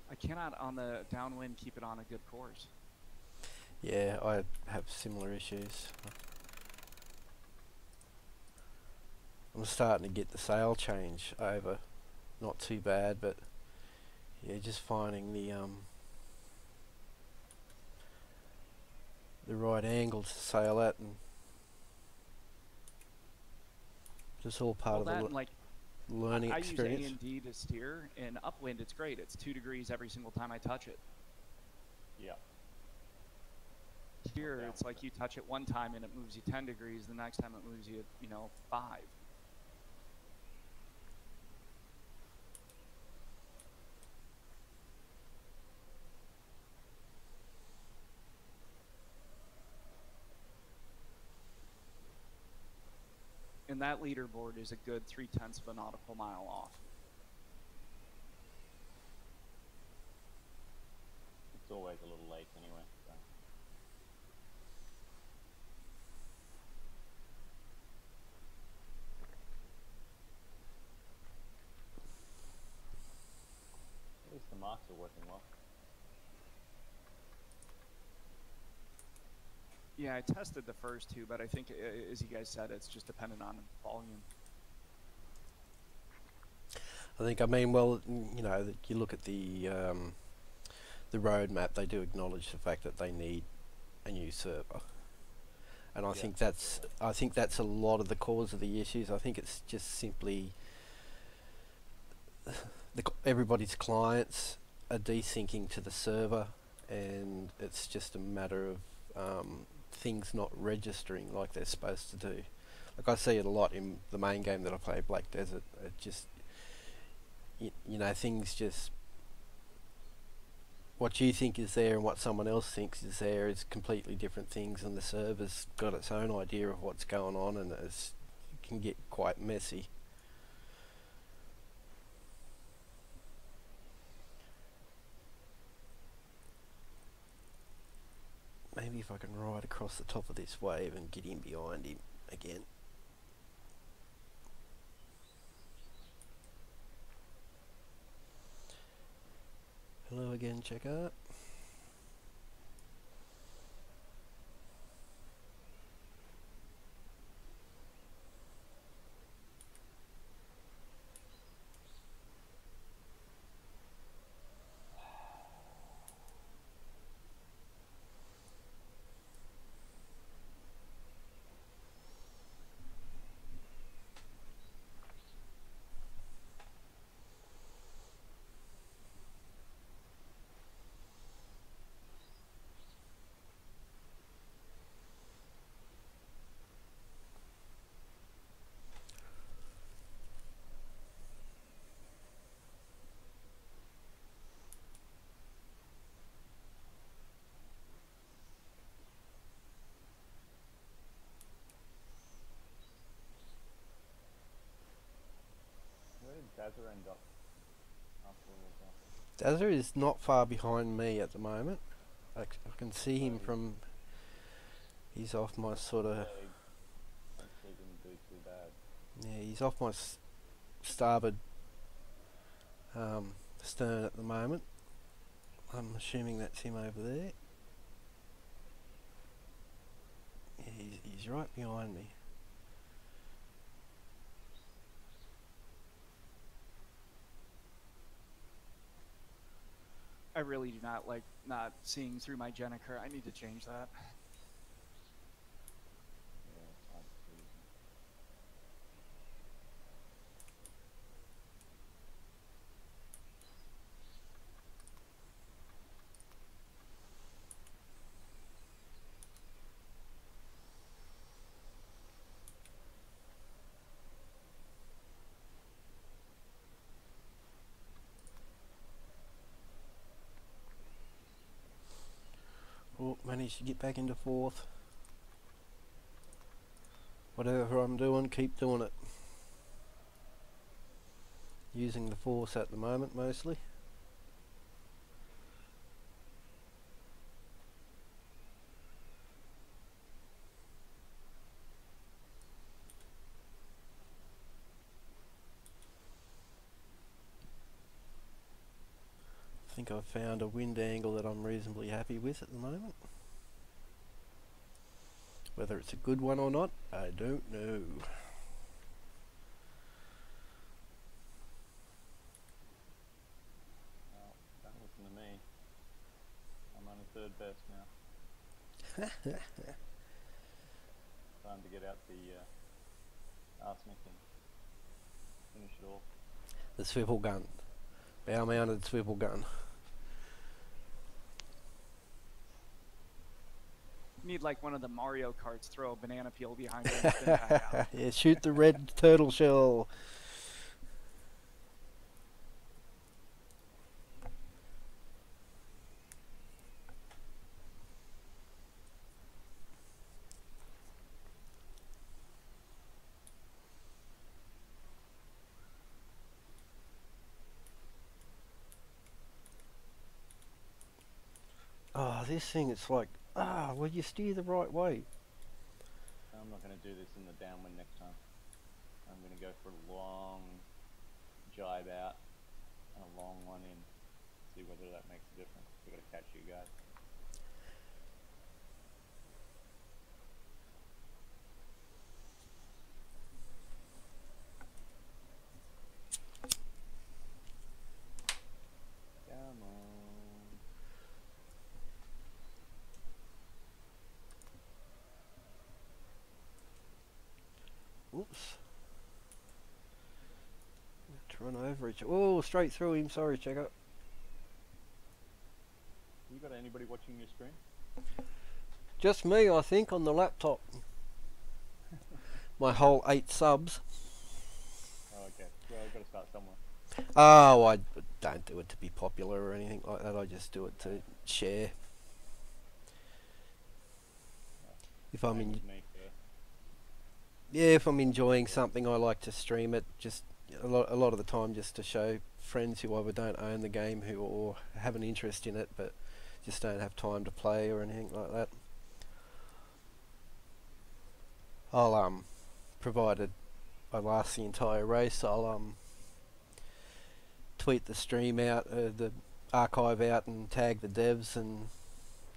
I cannot, on the downwind, keep it on a good course. Yeah, I have similar issues. I'm starting to get the sail change over. Not too bad, but yeah, just finding the right angle to sail at, and just all part of the learning experience. I use A&D to steer, and upwind it's great. It's 2 degrees every single time I touch it. Yeah. Here, it's like you touch it one time and it moves you 10 degrees. The next time it moves you, 5. And that leaderboard is a good 0.3 of a nautical mile off. It's always a little late. are working well. Yeah, I tested the first two, but I think, as you guys said, it's just dependent on volume. I think, I mean, well, you know, you look at the roadmap, they do acknowledge the fact that they need a new server. And I think that's a lot of the cause of the issues. I think it's just simply everybody's clients are desyncing to the server, and it's just a matter of things not registering like they're supposed to do. Like I see it a lot in the main game that I play, Black Desert. It just, you know, things just, what you think is there and what someone else thinks is there is completely different things, and the server's got its own idea of what's going on, and it can get quite messy. Maybe if I can ride across the top of this wave and get in behind him again. Hello again, checker. Where did Dazza end up after all of that? Dazza is not far behind me at the moment. I can see him from, he's off my sort of, Actually didn't do too bad. yeah, he's off my starboard stern at the moment. I'm assuming that's him over there. Yeah, he's right behind me. I really do not like not seeing through my Jenniker. I need to change that. Yeah, it's hard to see. Oh, managed to get back into fourth. Whatever I'm doing, keep doing it. Using the force at the moment mostly. I think I've found a wind angle that I'm reasonably happy with at the moment. Whether it's a good one or not, I don't know. Well, don't listen to me. I'm only third best now. Time to get out the arsenic and finish it all. The swivel gun. Bow mounted swivel gun. Need like one of the Mario Karts, throw a banana peel behind it and spin back out. Yeah, shoot the red turtle shell. Oh, this thing, it's like, well, you steer the right way. I'm not going to do this in the downwind next time. I'm going to go for a long jibe out and a long one in. see whether that makes a difference. We've got to catch you guys. Come on. Oops. To run over each. Oh, straight through him. Sorry, checker. You got anybody watching your screen? Just me, I think, on the laptop. My whole 8 subs. Oh, okay. Well, I've got to start somewhere. Oh, I don't do it to be popular or anything like that. I just do it to share. If I'm Same in, with me, yeah. yeah, if I'm enjoying something, I like to stream it. Just a lot of the time, just to show friends who either don't own the game who or have an interest in it, but just don't have time to play or anything like that. I'll provided I last the entire race, I'll tweet the stream out, the archive out, and tag the devs, and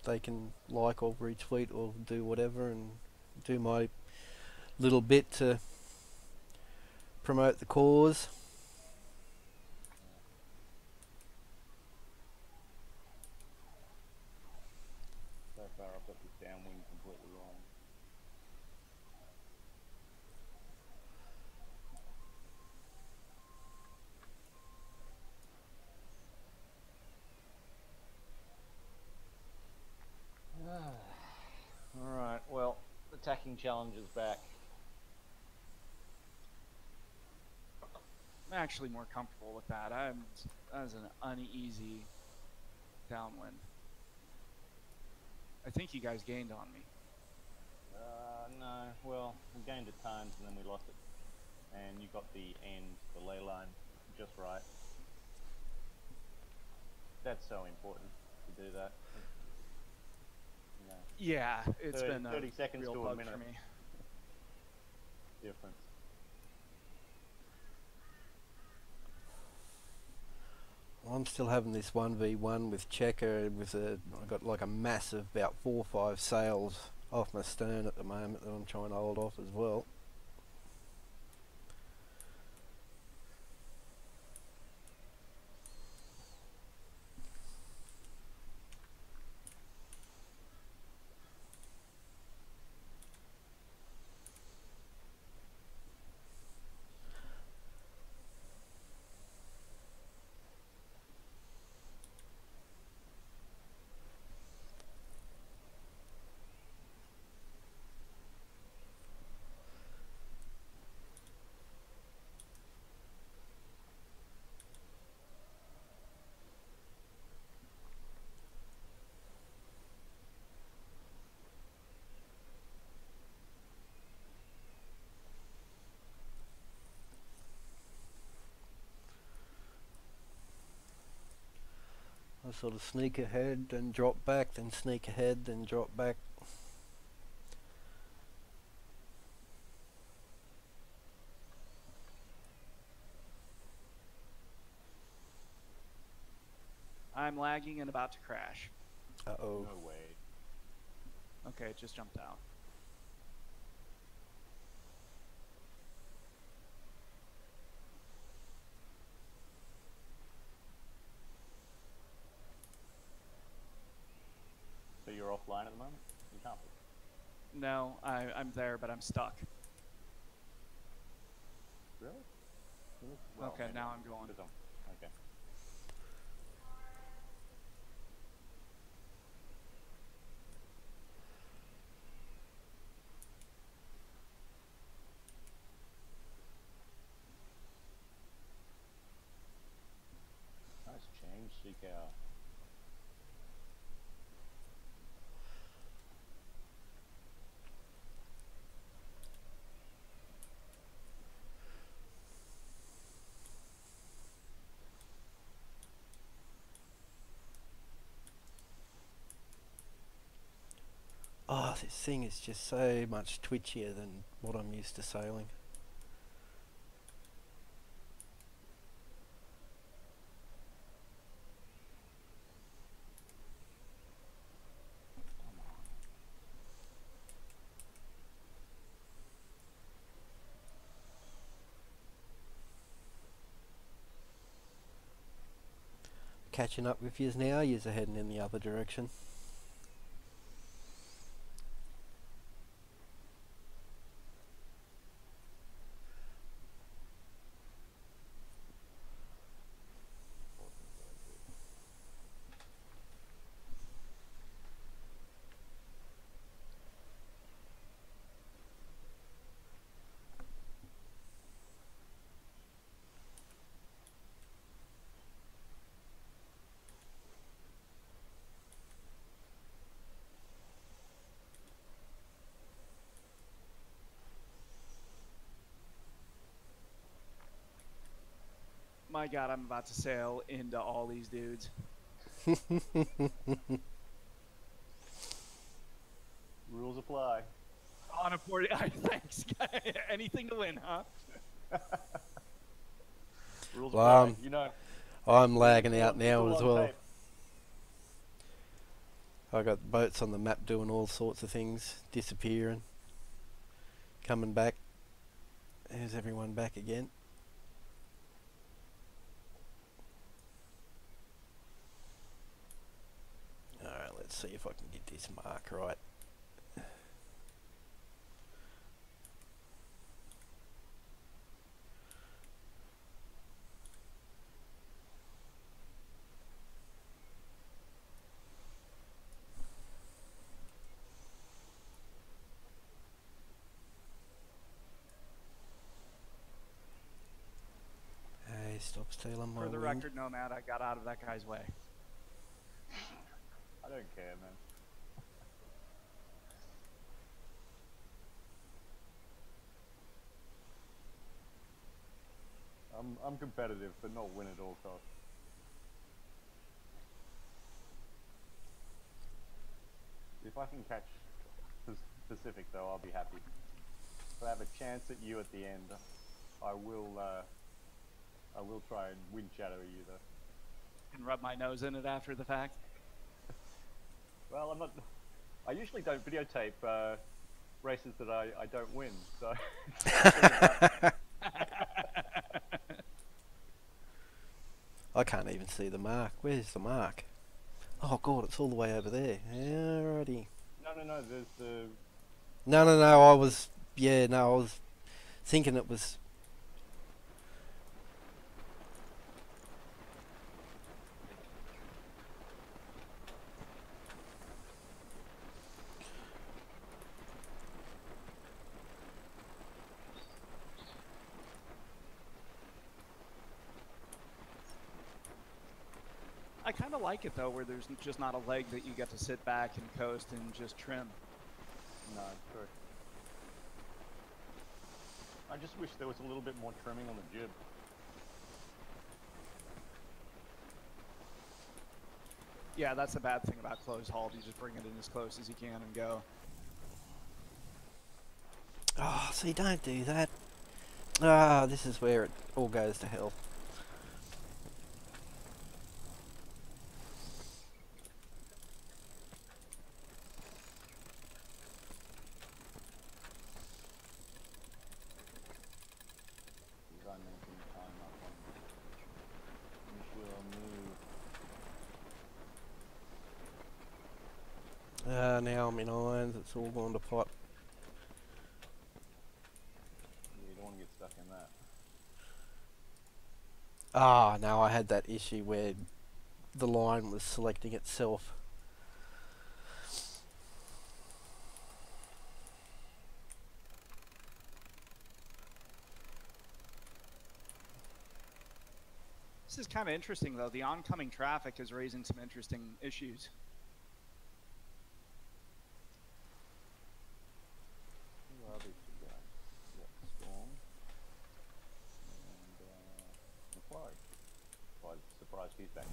they can like or retweet or do whatever, and do my little bit to promote the cause. So far, I've got this downwind completely wrong. Alright, well, attacking challenge is back. I'm actually more comfortable with that. That was an uneasy downwind. I think you guys gained on me. No, well, we gained at times and then we lost it. And you got the end, the ley line, just right. That's so important to do that. You know, Yeah, it's 30 been a 30 seconds real to a bug minute. for me. Difference. I'm still having this 1v1 with Checker with I got like a massive about 4 or 5 sails off my stern at the moment that I'm trying to hold off as well. I sort of sneak ahead, then drop back, then sneak ahead, then drop back. I'm lagging and about to crash. Uh-oh. No way. Okay, it just jumped out. So you're offline at the moment? You can't be. No, I'm there, but I'm stuck. Really? Well, Okay, maybe now I'm going. 'cause okay. Nice change, Seacow. Oh, this thing is just so much twitchier than what I'm used to sailing. catching up with yous now. Yous are heading in the other direction. My God, I'm about to sail into all these dudes. Rules apply. On a 40, thanks. Anything to win, huh? Rules Well, apply. You know. I'm lagging it's out all- now it's as all on well. tape. I got boats on the map doing all sorts of things, disappearing, coming back. There's everyone back again. Alright, let's see if I can get this mark right. Hey, stop stealing my For the wind. record, Nomad, I got out of that guy's way. I don't care, man. I'm competitive, but not win at all costs. If I can catch Pacific, though, I'll be happy. If I have a chance at you at the end, I will try and wind shadow you, though. And rub my nose in it after the fact. Well, I'm not. I usually don't videotape races that I don't win, so. I can't even see the mark. Where's the mark? Oh god, it's all the way over there. Alrighty. No. There's the. No, I was thinking it was. I kind of like it though, where there's just not a leg that you get to sit back and coast and just trim. No, true. I just wish there was a little bit more trimming on the jib. Yeah, that's the bad thing about closed hauled. You just bring it in as close as you can and go. Oh, see, don't do that. Ah, this is where it all goes to hell. Now I'm in irons, it's all gone to pot. Yeah, you don't want to get stuck in that. Ah, no, I had that issue where the line was selecting itself. This is kind of interesting though. The oncoming traffic is raising some interesting issues. Who are these two guys? We've got Storm and Macquarie. Well, I'm surprised he's back.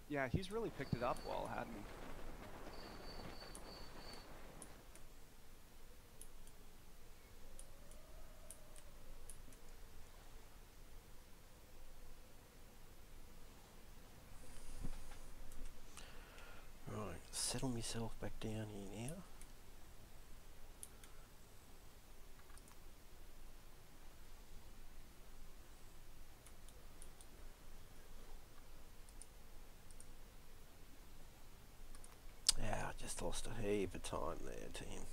Yeah, he's really picked it up well, hadn't he? Right, settle myself back down here now. just lost a heap of time there, team.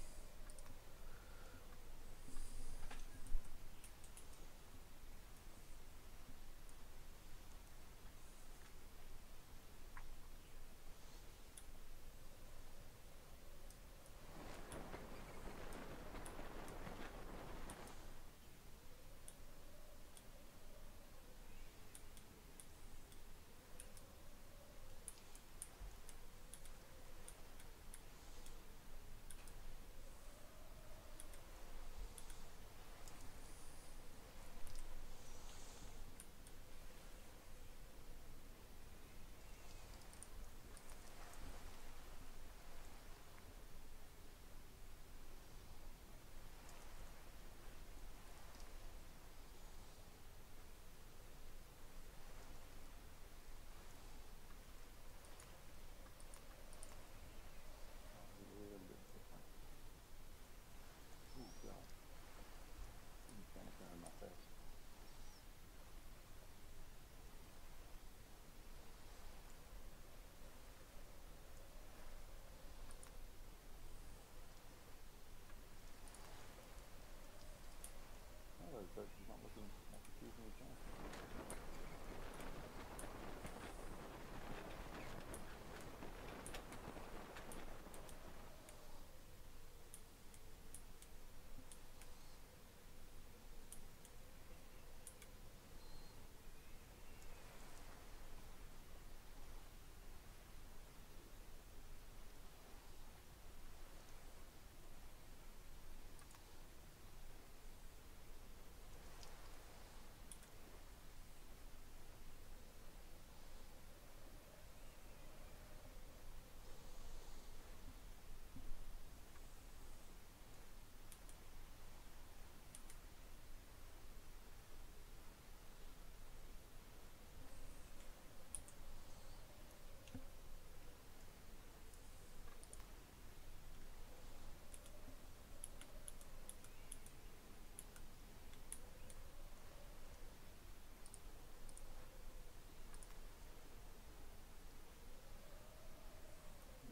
She's not looking like she's using a chance.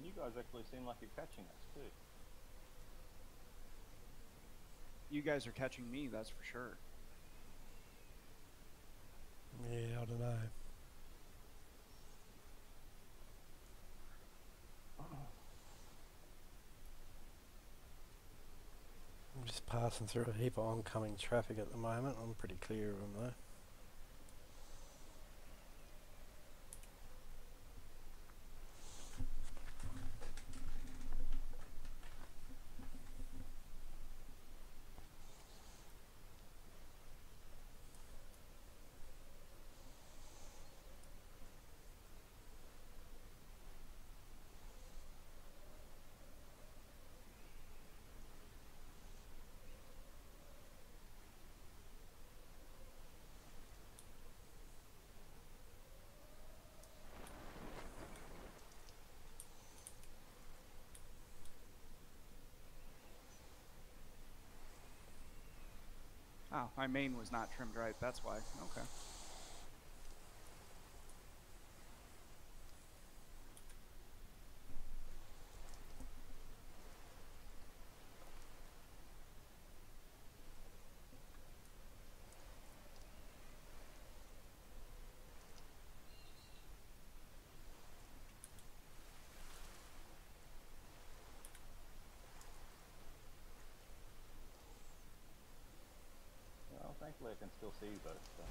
You guys actually seem like you're catching us too. You guys are catching me, that's for sure. Yeah, I don't know. I'm just passing through a heap of oncoming traffic at the moment. I'm pretty clear of them though. Oh, my main was not trimmed right, that's why. Okay. Well, thankfully I can still see you both. So.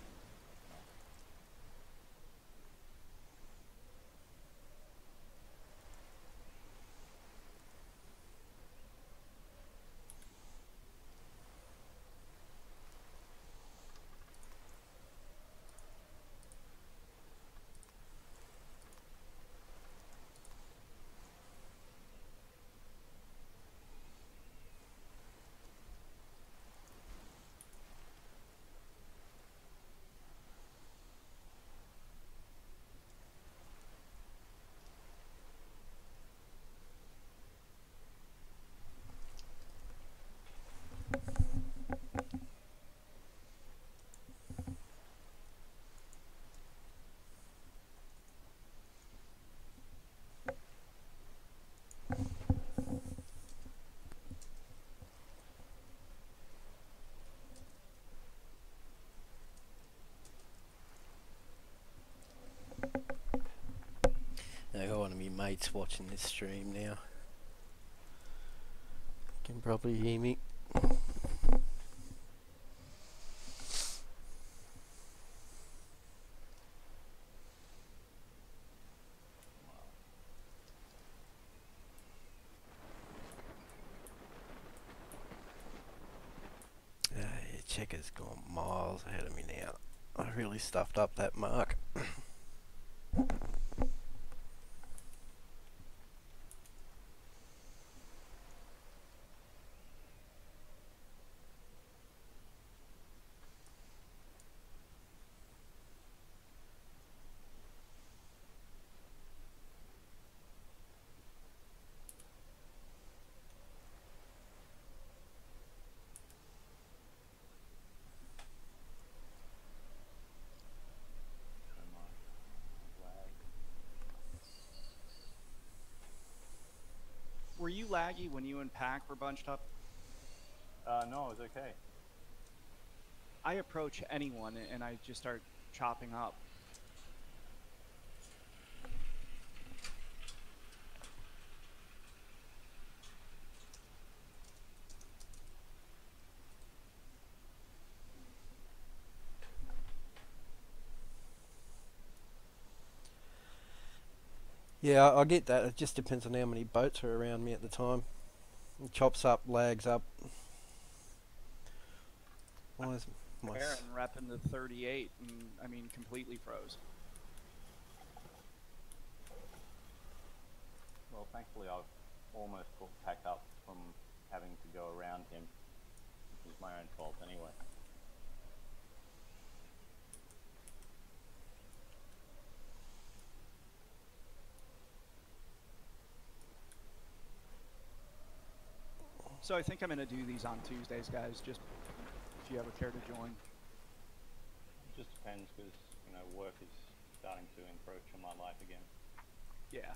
hates watching this stream now. You can probably hear me. Yeah, Checker's gone miles ahead of me now. I really stuffed up that mark. Were you laggy when you and Pack were bunched up? No, it was okay. I approach anyone and I just start chopping up. Yeah, I get that. It just depends on how many boats are around me at the time. It chops up, lags up. Why is my Aaron repping the 38 and I mean completely froze. Well, thankfully I've almost caught Pack up from having to go around him, which is my own fault anyway. So I think I'm going to do these on Tuesdays, guys, just if you ever care to join. It just depends because, you know, work is starting to encroach on my life again. Yeah.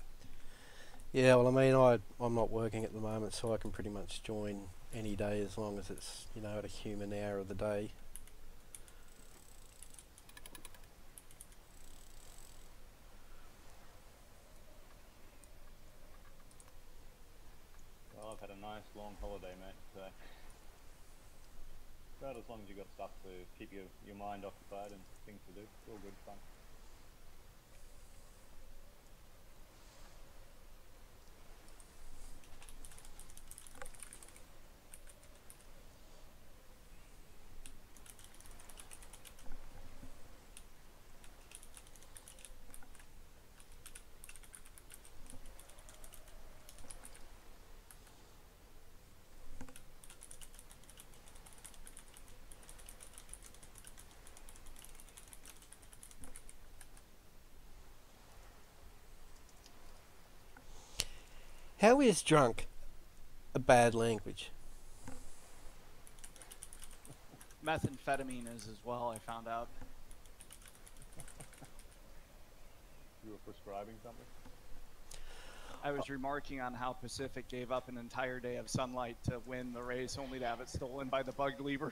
Yeah, well, I mean, I'm not working at the moment, so I can pretty much join any day as long as it's, you know, at a human hour of the day. Well, I've had a nice long holiday, mate, so about as long as you've got stuff to keep your mind occupied and things to do, it's all good fun. How is drunk a bad language? Methamphetamine is as well, I found out. You were prescribing something? I was remarking on how Pacific gave up an entire day of sunlight to win the race, only to have it stolen by the bug lever.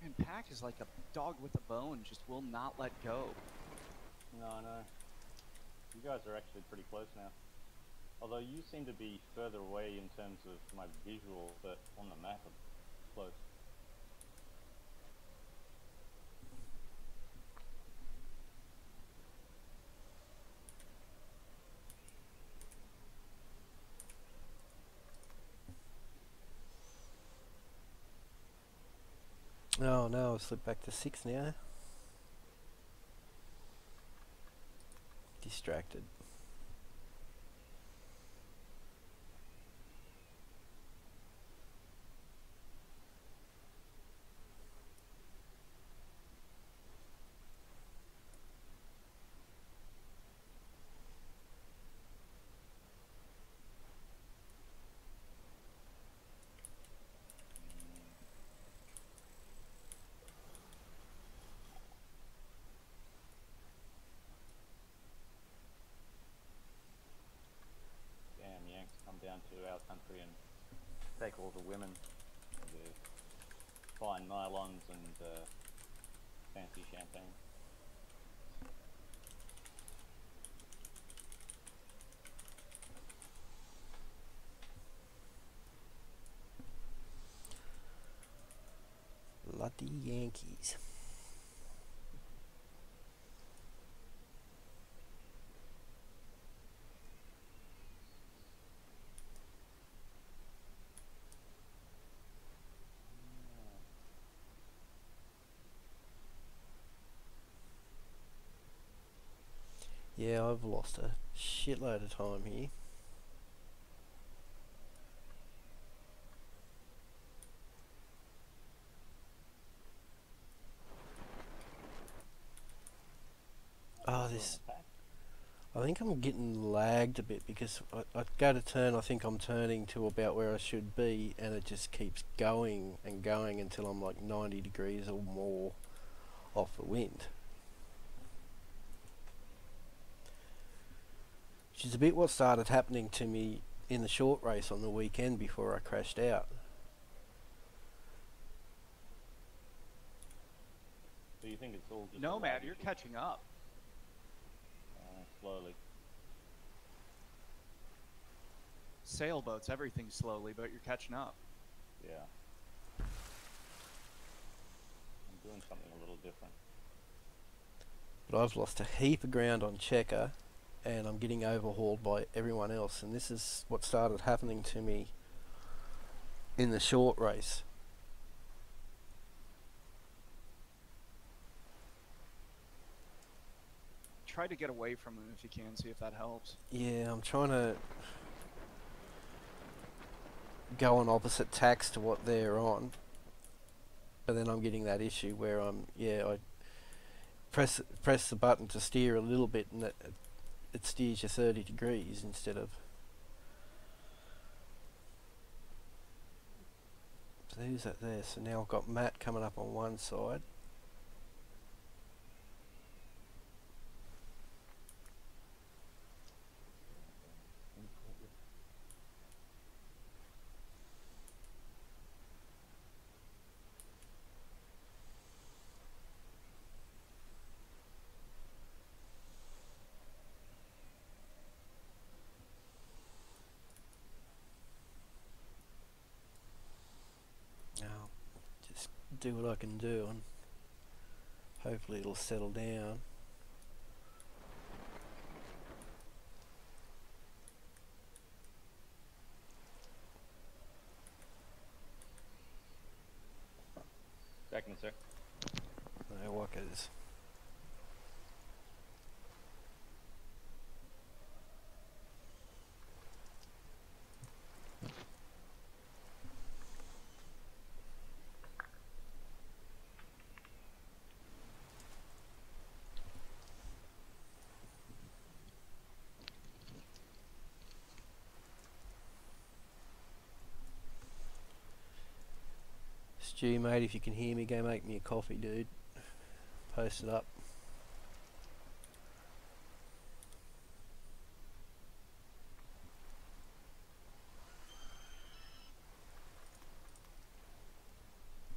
And Pack is like a dog with a bone, just will not let go. No, no. You guys are actually pretty close now. Although you seem to be further away in terms of my visual, but on the map I'm close. Oh no, I've slipped back to 6 now. distracted. Damn Yanks come down to our country and take all the women, the fine nylons and fancy champagne. Bloody Yankees. Yeah, I've lost a shitload of time here. Oh, this... I think I'm getting lagged a bit because I go to turn, I think I'm turning to about where I should be, and it just keeps going and going until I'm like 90 degrees or more off the wind. Which is a bit what started happening to me in the short race on the weekend before I crashed out. So you think it's all just No, man, you're catching up. Slowly. Sailboats, everything slowly, but you're catching up. Yeah. I'm doing something a little different. But I've lost a heap of ground on checker, and I'm getting overhauled by everyone else, and this is what started happening to me in the short race. Try to get away from them if you can, see if that helps. Yeah, I'm trying to go on opposite tacks to what they're on, but then I'm getting that issue where I press the button to steer a little bit, and it steers you 30 degrees instead of... So who's that there? So now I've got Matt coming up on one side. I'll just do what I can do, and hopefully it'll settle down. Back in a sec. No walkers. Stu, mate, if you can hear me, go make me a coffee, dude. Post it up.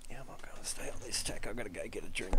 Yeah, I'm not going to stay on this tack. I've got to go get a drink.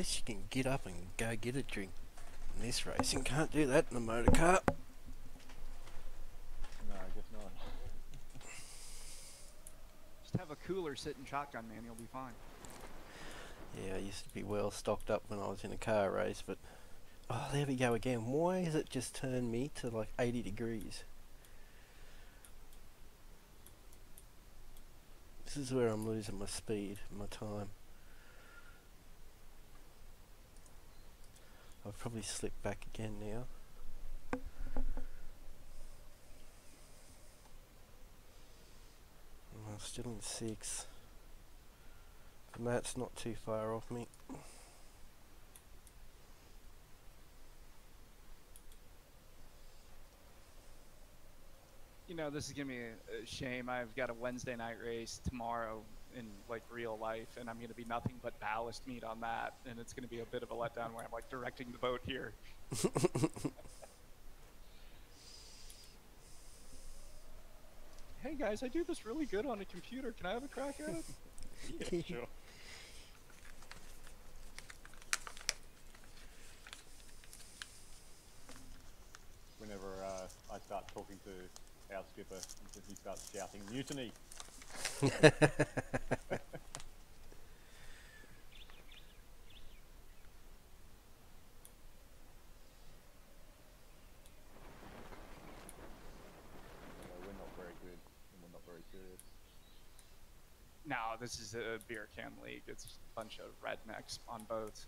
least you can get up and go get a drink. In this racing, can't do that in a motor car. No, I guess not. Just have a cooler sitting shotgun, man. You'll be fine. Yeah, I used to be well stocked up when I was in a car race, but... Oh, there we go again. Why has it just turned me to like 80 degrees? This is where I'm losing my speed, my time. I'll probably slip back again now. I'm still in 6th. Matt's not too far off me. You know, this is gonna be a shame. I've got a Wednesday night race tomorrow in like real life, and I'm gonna be nothing but ballast meat on that, and it's gonna be a bit of a letdown where I'm like directing the boat here. Hey guys, I do this really good on a computer. Can I have a crack at it? Yeah, sure. Whenever I start talking to our skipper, he starts shouting, "Mutiny!" We're not very good, and we're not very serious. No, this is a beer can league. It's a bunch of rednecks on boats.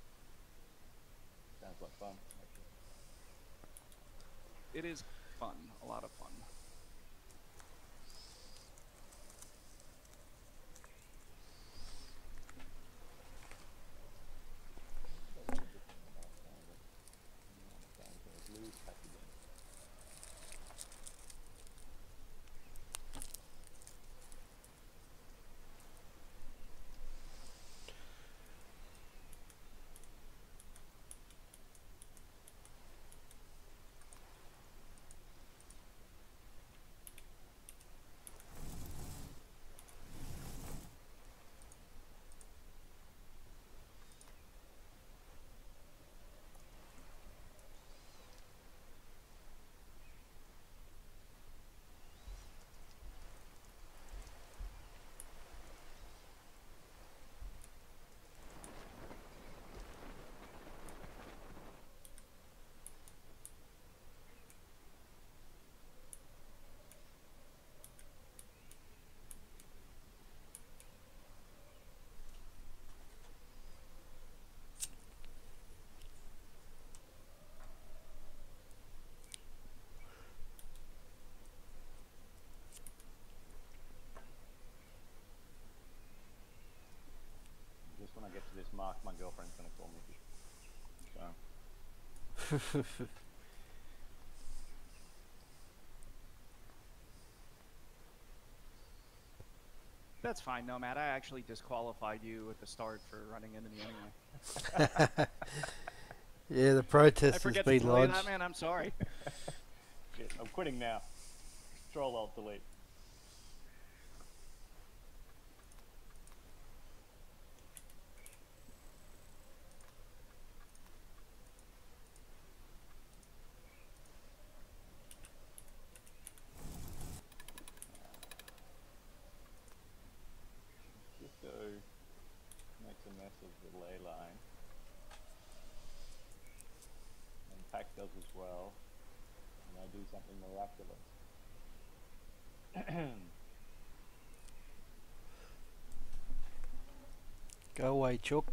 Sounds like fun, actually. It is fun, a lot of fun. Just when I get to this mark, my girlfriend's gonna call me. So. That's fine, Nomad. I actually disqualified you at the start for running into me anyway. Yeah, the I protest has forget to been tell you lodged. that, man. I'm sorry. Shit, I'm quitting now. Control Alt Delete. Disco makes a mess of the ley line. And Pack does as well. And I do something miraculous. Go away, Chuck.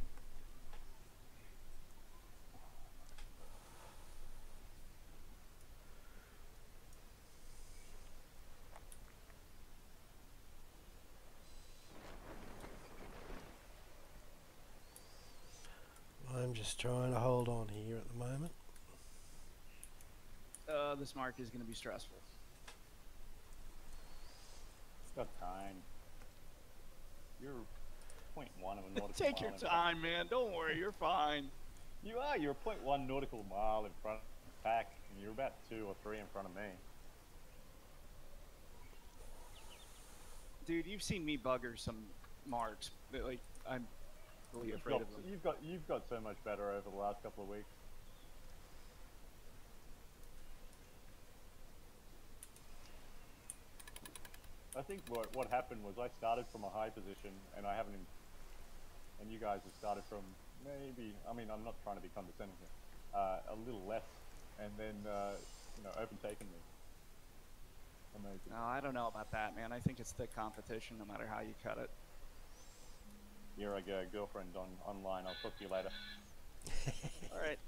I'm just trying to hold on here at the moment. This mark is going to be stressful. It's got time. You're 0.1 of a nautical Take mile your in time, man. Don't worry. You're fine. You are. You're 0.1 nautical mile in front of the Pack, and you're about 2 or 3 in front of me. Dude, you've seen me bugger some marks. Like, I'm really afraid of them. You've got so much better over the last couple of weeks. I think what happened was I started from a high position, and I haven't, and you guys have started from maybe, I mean, I'm not trying to be condescending here, a little less, and then overtaken me. Amazing. No, I don't know about that, man. I think it's thick competition, no matter how you cut it. Here I go, girlfriend online. I'll talk to you later. All right.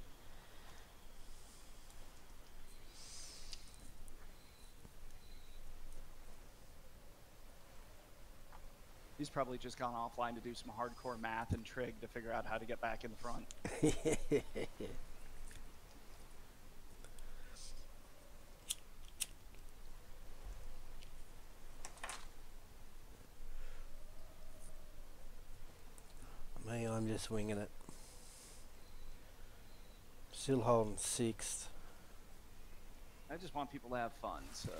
He's probably just gone offline to do some hardcore math and trig to figure out how to get back in the front. Me, I'm just winging it. Still holding 6th. I just want people to have fun, so...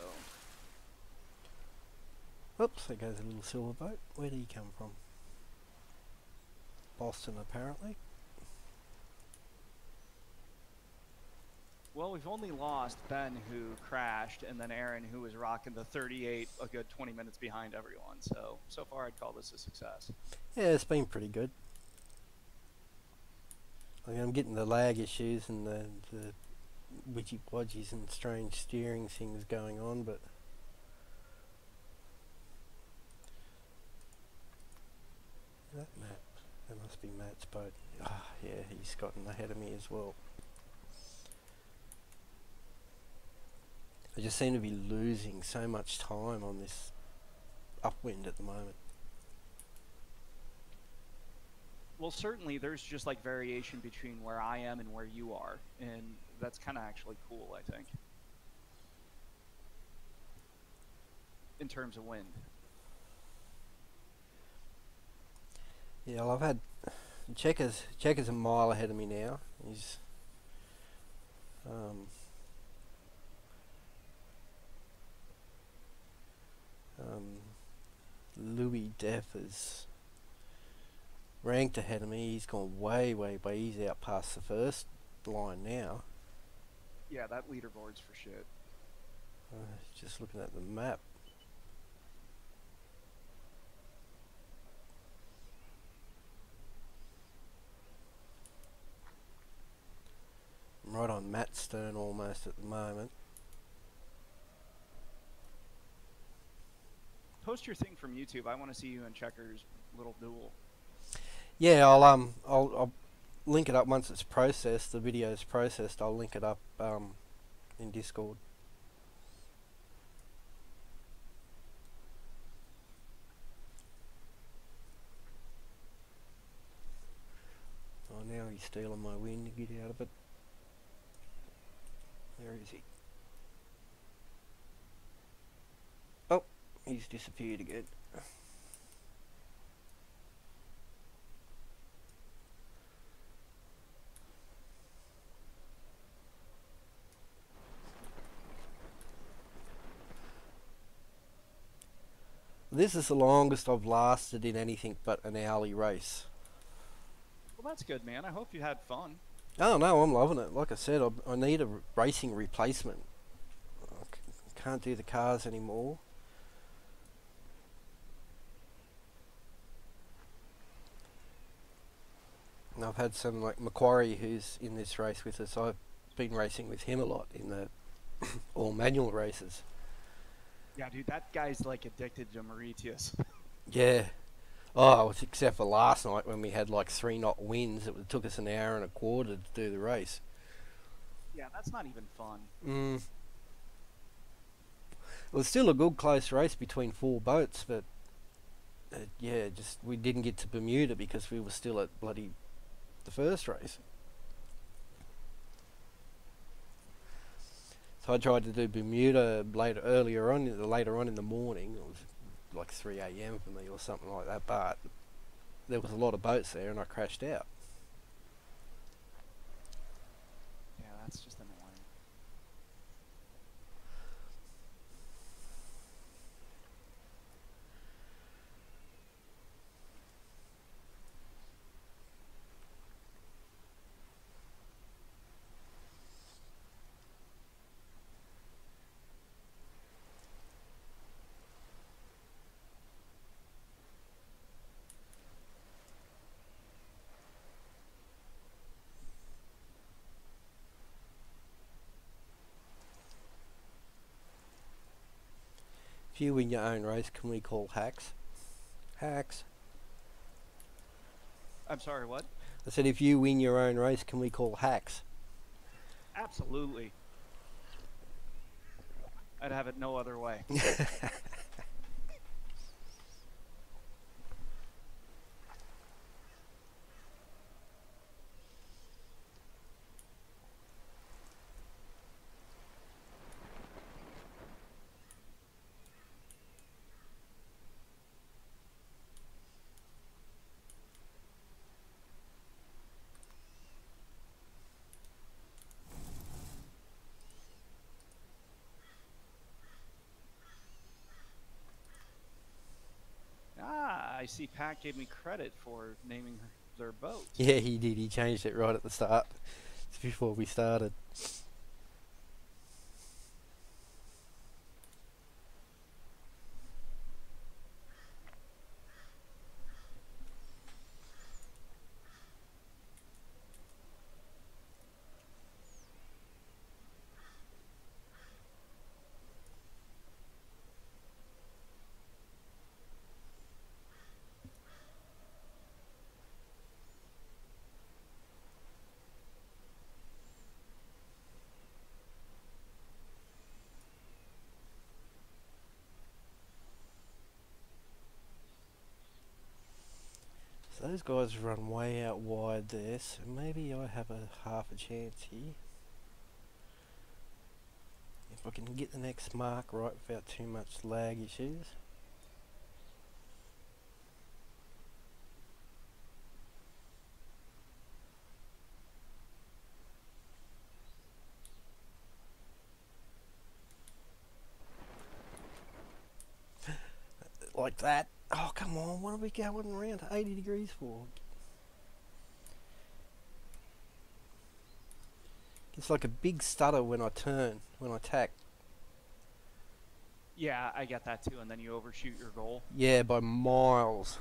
Whoops, there goes a little silver boat. Where did he come from? Boston, apparently. Well, we've only lost Ben, who crashed, and then Aaron, who was rocking the 38 a good 20 minutes behind everyone. So far I'd call this a success. Yeah, it's been pretty good. I mean, I'm getting the lag issues and the witchy-wodgies and strange steering things going on, but... That Matt? That must be Matt's boat. Ah, yeah, he's gotten ahead of me as well. I just seem to be losing so much time on this upwind at the moment. Well, certainly there's just like variation between where I am and where you are, and that's kind of actually cool, I think, in terms of wind. Yeah, well, I've had Checker's a mile ahead of me now. He's Louis Def is ranked ahead of me. He's gone way. He's out past the first line now. Yeah, that leaderboard's for shit. Just looking at the map. I'm right on Matt's stern almost at the moment. Post your thing from YouTube. I want to see you and Checker's little duel. Yeah, I'll link it up once it's processed. The video's processed. I'll link it up in Discord. Oh, now he's stealing my wind to get out of it. Where is he? Oh, he's disappeared again. This is the longest I've lasted in anything but an hourly race. Well, that's good, man. I hope you had fun. Oh no, I'm loving it. Like I said, I need a racing replacement. I can't do the cars anymore. And I've had some, like Macquarie, who's in this race with us. I've been racing with him a lot in the all manual races. Yeah, dude, that guy's like addicted to Mauritius. Yeah. Oh, except for last night when we had like 3-knot winds. It took us an hour and a quarter to do the race. Yeah, that's not even fun. It was still a good close race between 4 boats, but yeah, just we didn't get to Bermuda because we were still at bloody the first race. So I tried to do Bermuda later on in the morning. It was like 3 a.m. for me or something like that, but there was a lot of boats there and I crashed out. Yeah, that's just annoying. If you win your own race, can we call hacks? Hacks. I'm sorry, what? I said if you win your own race, can we call hacks? Absolutely. I'd have it no other way. I see Pat gave me credit for naming their boat. Yeah, he did. He changed it right at the start. It's before we started. So those guys run way out wide there, so maybe I have a half a chance here. If I can get the next mark right without too much lag issues. Like that. Oh, come on, what are we going around 80 degrees for? It's like a big stutter when I turn, when I tack. Yeah, I get that too, and then you overshoot your goal. Yeah, by miles.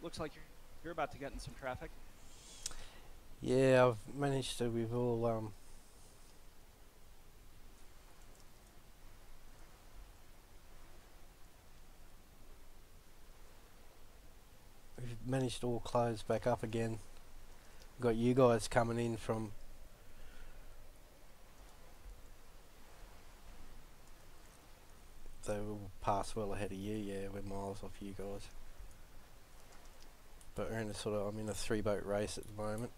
Looks like you're about to get in some traffic. Yeah, I've managed to, we've all, we've managed to all close back up again. Got you guys coming in from they will pass well ahead of you, yeah, we're miles off you guys. But we're in a sort of, I'm in a 3-boat race at the moment.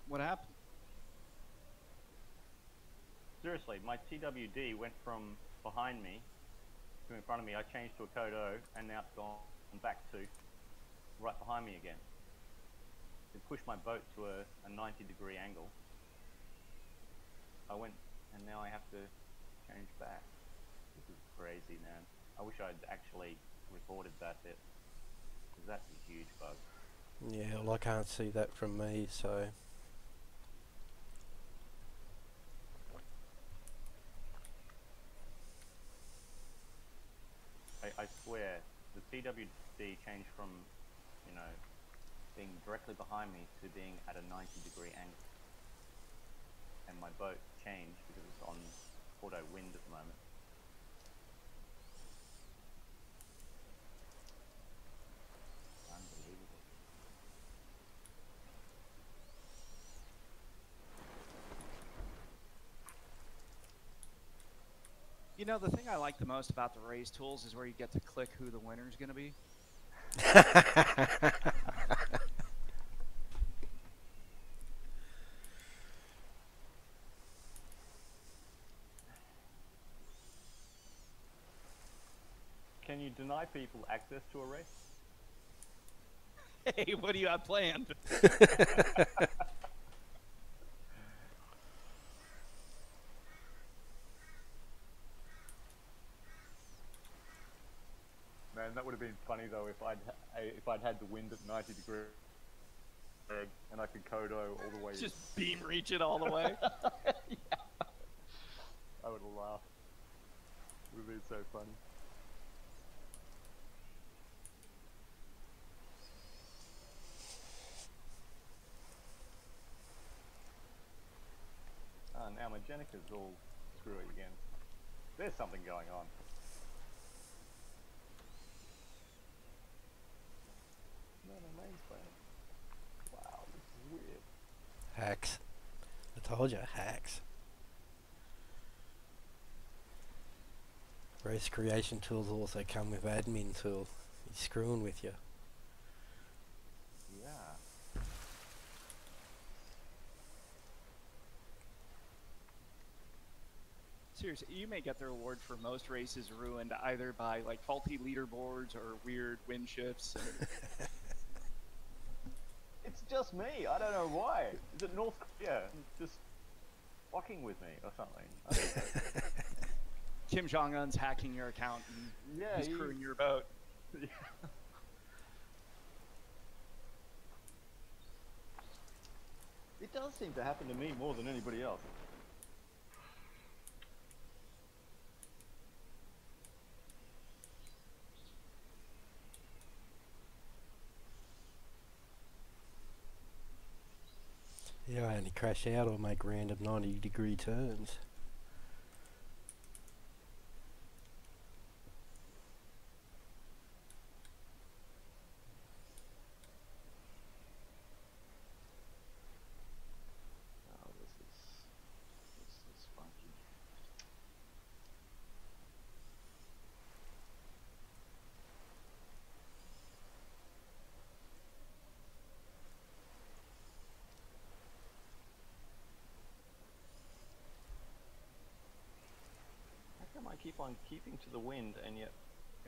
What happened? Seriously, my TWD went from behind me to in front of me. I changed to a code O, and now it's gone back to right behind me again. It pushed my boat to a 90-degree angle. I went, and now I have to change back. This is crazy, man. I wish I'd actually recorded that bit, because that's a huge bug. Yeah, well I can't see that from me, so... I swear, the TWD changed from, you know, being directly behind me to being at a 90-degree angle. And my boat changed because it's on auto wind at the moment. Unbelievable. You know, the thing I like the most about the race tools is where you get to click who the winner's going to be. Can you deny people access to a race? Hey, what do you have planned? Man, that would have been funny though if I'd had the wind at 90 degrees and I could Kodo all the way. Just beam reach it all the way. Yeah. I would have laughed. It would have been so funny. Now Magenica's all screwy again. There's something going on. No, my main's playing. Wow, this is weird. Hacks. I told you, hacks. Race creation tools also come with admin tool. He's screwing with you. Yeah. Seriously, you may get the reward for most races ruined either by like faulty leaderboards or weird wind shifts. It's just me. I don't know why. Is it North Korea just fucking with me or something? I don't know. Kim Jong-un's hacking your account and Yeah, he's crewing your boat. Yeah. It does seem to happen to me more than anybody else. Yeah, I only crash out or make random 90-degree turns. Oh, this is funky. How come I keep on keeping to the wind and yet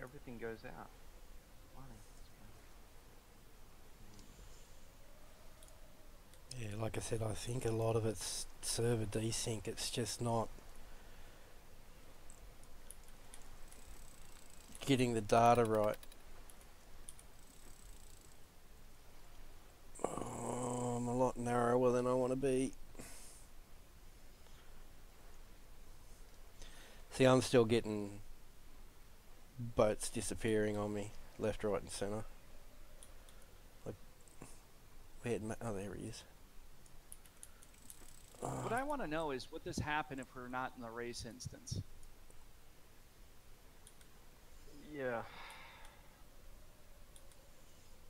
everything goes out? Why? Yeah, like I said, I think a lot of it's server desync. It's just not getting the data right. Oh, I'm a lot narrower than I want to be. See, I'm still getting boats disappearing on me, left, right and centre. Like, oh, there he is. What I want to know is, would this happen if we're not in the race instance? Yeah.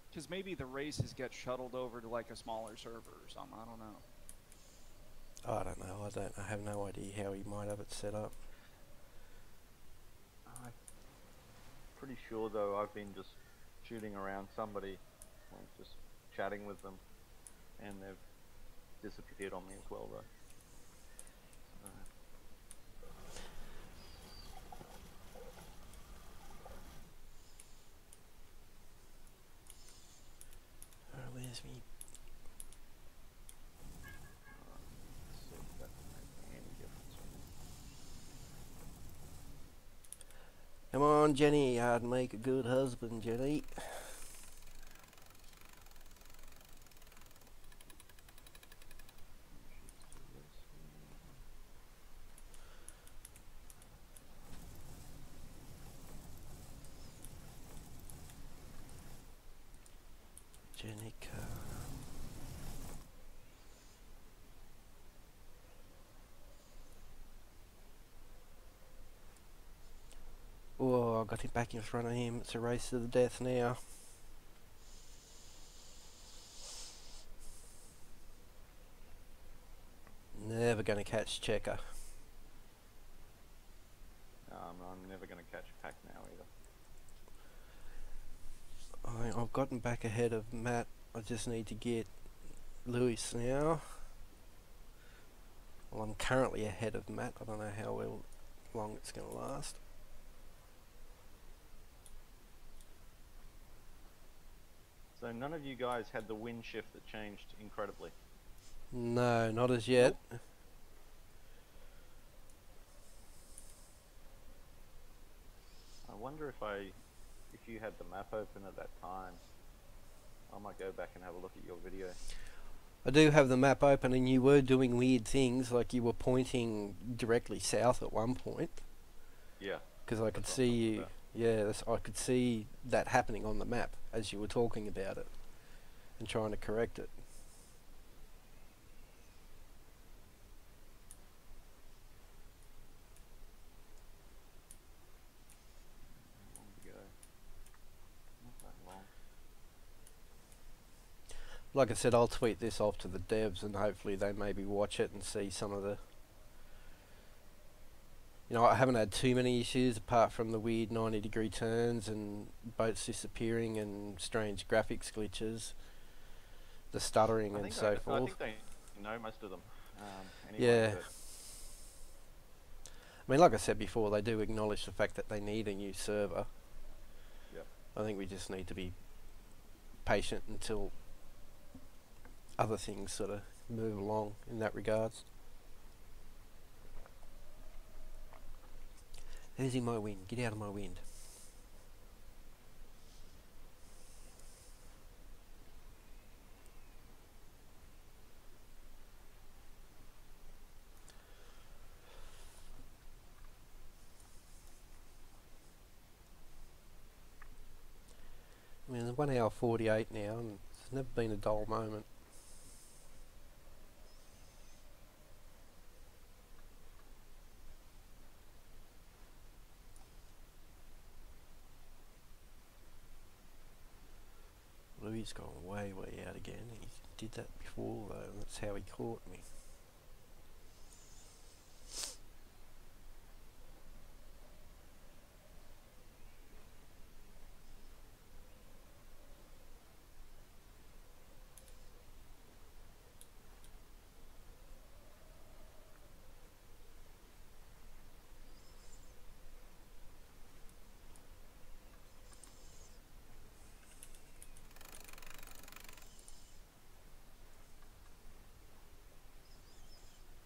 Because maybe the races get shuttled over to like a smaller server or something. I don't know. I don't know. I have no idea how he might have it set up. I'm pretty sure though I've been just shooting around somebody, like just chatting with them, and they've disappeared on me as well, though. Where's me? Let's see if that can make any difference. Come on, Jenny, I'd make a good husband, Jenny. Jenica. Oh, I got him back in front of him. It's a race to the death now. Never going to catch Checker. I'm never going to catch Pack now either. I've gotten back ahead of Matt. I just need to get Lewis now. Well, I'm currently ahead of Matt. I don't know how long it's going to last. So none of you guys had the wind shift that changed incredibly. No, not as yet. Nope. I wonder if you had the map open at that time, I might go back and have a look at your video. I do have the map open, and you were doing weird things, like you were pointing directly south at one point. Yeah. Because I could see you. Yeah, I could see that happening on the map as you were talking about it and trying to correct it. How long to go? Not that long. Like I said, I'll tweet this off to the devs, and hopefully they maybe watch it and see some of the... You know, I haven't had too many issues apart from the weird 90-degree turns and boats disappearing and strange graphics glitches, the stuttering and so forth. I think they know most of them. Anyway, Yeah. I mean, like I said before, they do acknowledge the fact that they need a new server. Yep. I think we just need to be patient until other things sort of move along in that regards. There's in my wind. Get out of my wind. I mean, it's 1 hour 48 now, and it's never been a dull moment. Louis gone way out again. He did that before though, and that's how he caught me.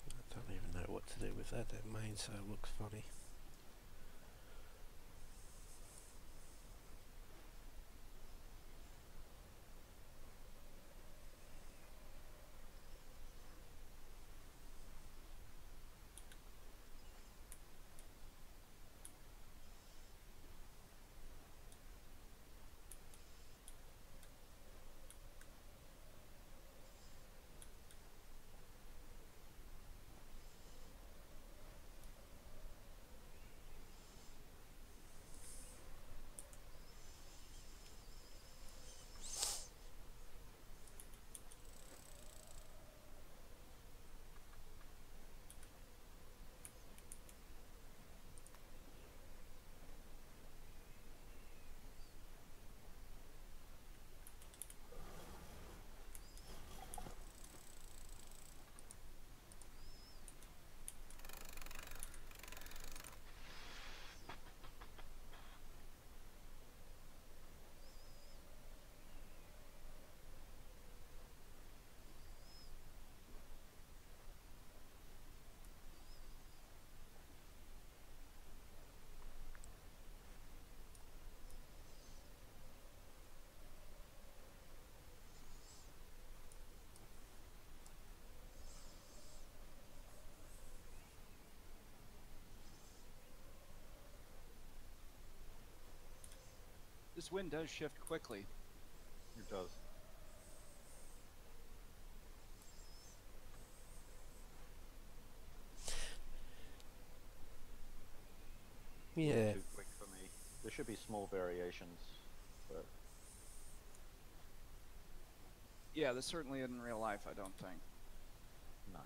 I don't even know what to do with that. That mainsail looks funny. This wind does shift quickly. It does. Yeah. Too quick for me. There should be small variations, but Yeah, this certainly isn't real life, I don't think. no.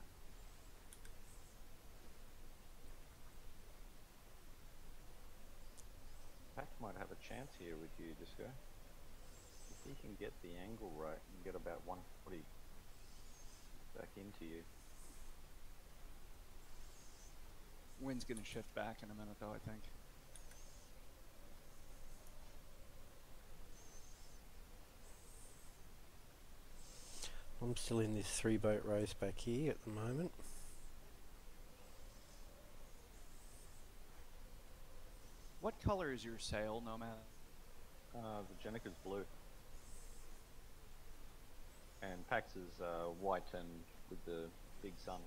Pax might have a chance here with you, Disco. If he can get the angle right and get about 140 back into you. Wind's gonna shift back in a minute, though, I think. I'm still in this 3-boat race back here at the moment. What color is your sail, Nomad? The Jenica's blue. And Pax is white and with the big sun.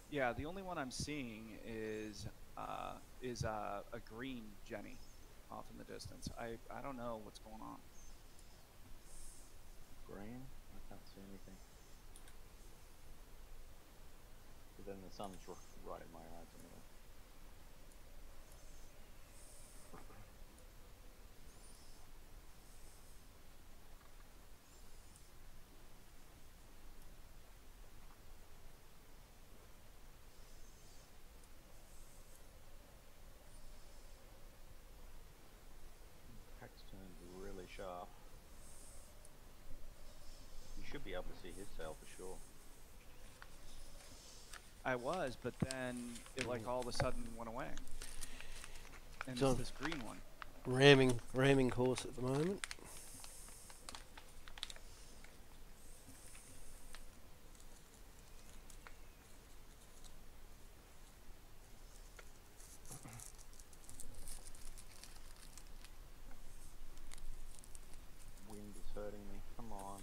Yeah, the only one I'm seeing is a green Jenny off in the distance. I don't know what's going on. Green? I can't see anything. But then the sun's right in my eyes anyway. Pax turned really sharp. You should be able to see his sail for sure. I was, but then it like all of a sudden went away. And So- it's this green one. Ramming course at the moment. Wind is hurting me. Come on.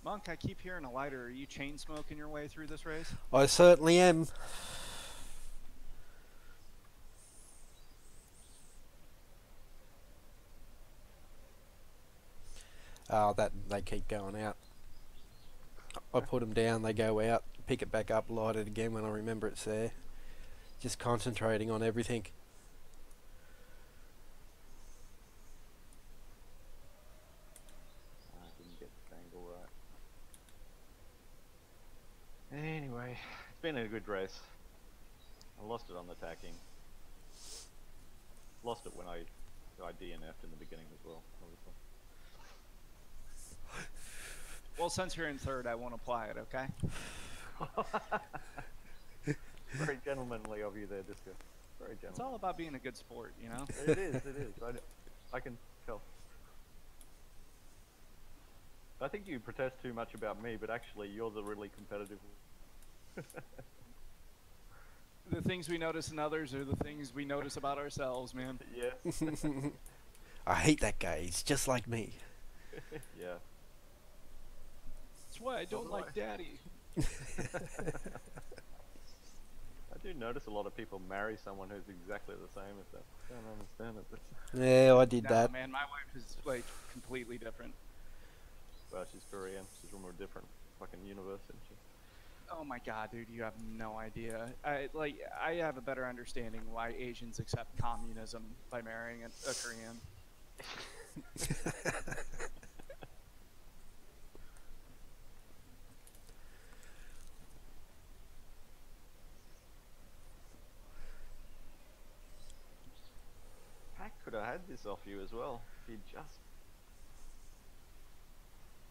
Monk, I keep hearing a lighter. Are you chain smoking your way through this race? I certainly am. Oh, that they keep going out. I put them down, they go out, pick it back up, light it again when I remember it's there. Just concentrating on everything. I didn't get the angle right. Anyway, it's been a good race. I lost it on the tacking. Lost it when I DNF'd in the beginning as well, obviously. Well, since you're in third, I won't apply it, okay? Very gentlemanly of you there, Disco. Very It's gentlemanly. all about being a good sport, you know? It is, it is. I can tell. I think you protest too much about me, but actually you're the really competitive one. The things we notice in others are the things we notice about ourselves, man. Yeah. I hate that guy, he's just like me. Yeah. That's why I don't do like I. Daddy. I do notice a lot of people marry someone who's exactly the same as them. I don't understand it. Yeah, I did No, that. man, my wife is like completely different. Well, she's Korean. She's from a different fucking universe, isn't she? Oh my god, dude, you have no idea. I have a better understanding why Asians accept communism by marrying a Korean. Pack could have had this off you as well. If you just...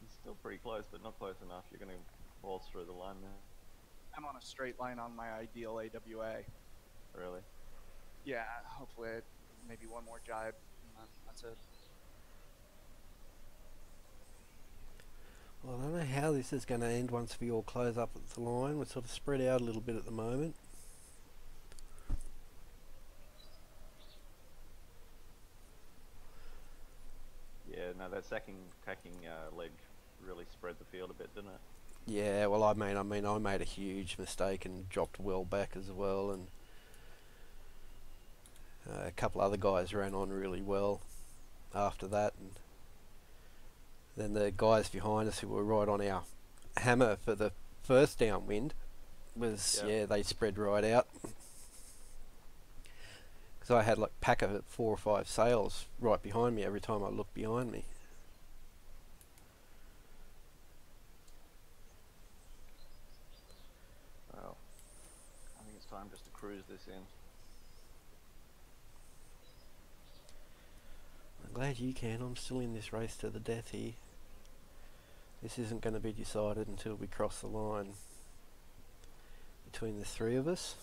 He's still pretty close, but not close enough. You're going to waltz through the line now. I'm on a straight line on my ideal AWA. Really? Yeah, hopefully maybe one more jibe. And that's it. Well, I don't know how this is going to end once we all close up at the line. We're sort of spread out a little bit at the moment. Yeah, no, that tacking leg really spread the field a bit, didn't it? Yeah, well, I mean, I made a huge mistake and dropped well back as well, and a couple other guys ran on really well after that, and then the guys behind us who were right on our hammer for the first downwind was, yeah, they spread right out. Because I had like pack of 4 or 5 sails right behind me every time I looked behind me. Well, I think it's time just to cruise this in. I'm glad you can. I'm still in this race to the death here. This isn't going to be decided until we cross the line between the 3 of us.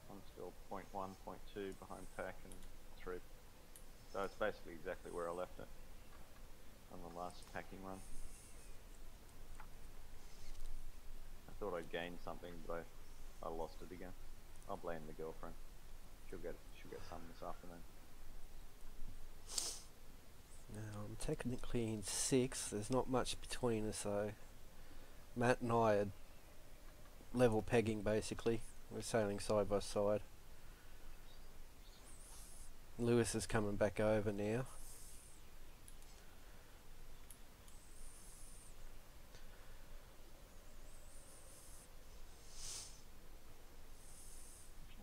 I'm still 0.1, 0.2 behind pack and 3. So it's basically exactly where I left it on the last packing run. I thought I'd gained something, but I lost it again. I'll blame the girlfriend. She'll get some this afternoon. Now I'm technically in 6th. There's not much between us though. Matt and I are level pegging basically. We're sailing side by side. Lewis is coming back over now.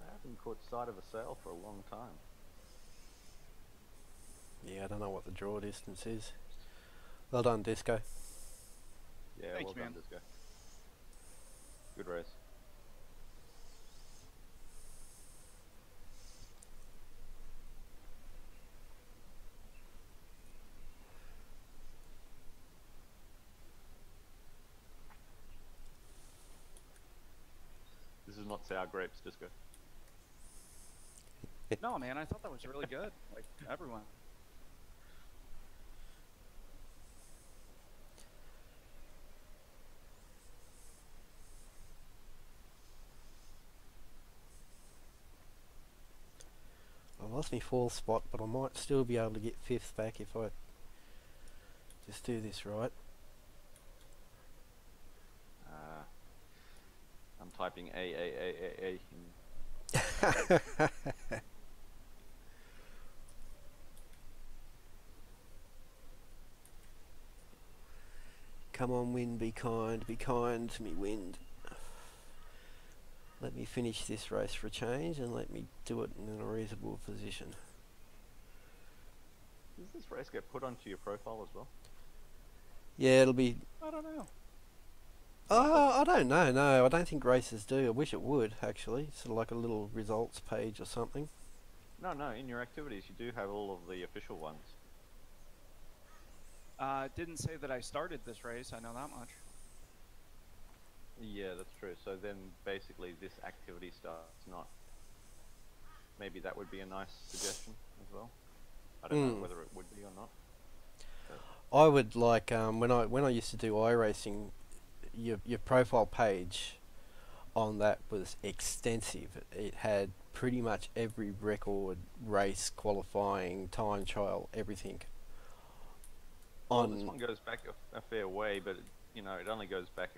I haven't caught sight of a sail for a long time. Yeah, I don't know what the draw distance is. Well done, Disco. Yeah, Thank well you, done, man. Disco. Good race. This is not sour grapes, Disco. No, man, I thought that was really good. Like, everyone. I lost my 4th spot, but I might still be able to get 5th back if I just do this right. I'm typing A. Come on, wind, be kind to me, wind. Let me finish this race for a change and let me do it in a reasonable position. Does this race get put onto your profile as well? Yeah, it'll be... I don't know. Oh, I don't know, no, I don't think races do. I wish it would, actually. Sort of like a little results page or something. No, in your activities you do have all of the official ones. Didn't say that I started this race, I know that much. Yeah, that's true. So then basically this activity starts not... Maybe that would be a nice suggestion as well. I don't know whether it would be or not. But I would like, when I used to do iRacing, your profile page on that was extensive. It had pretty much every record, race, qualifying, time trial, everything. well, this one goes back a fair way, but you know, it only goes back,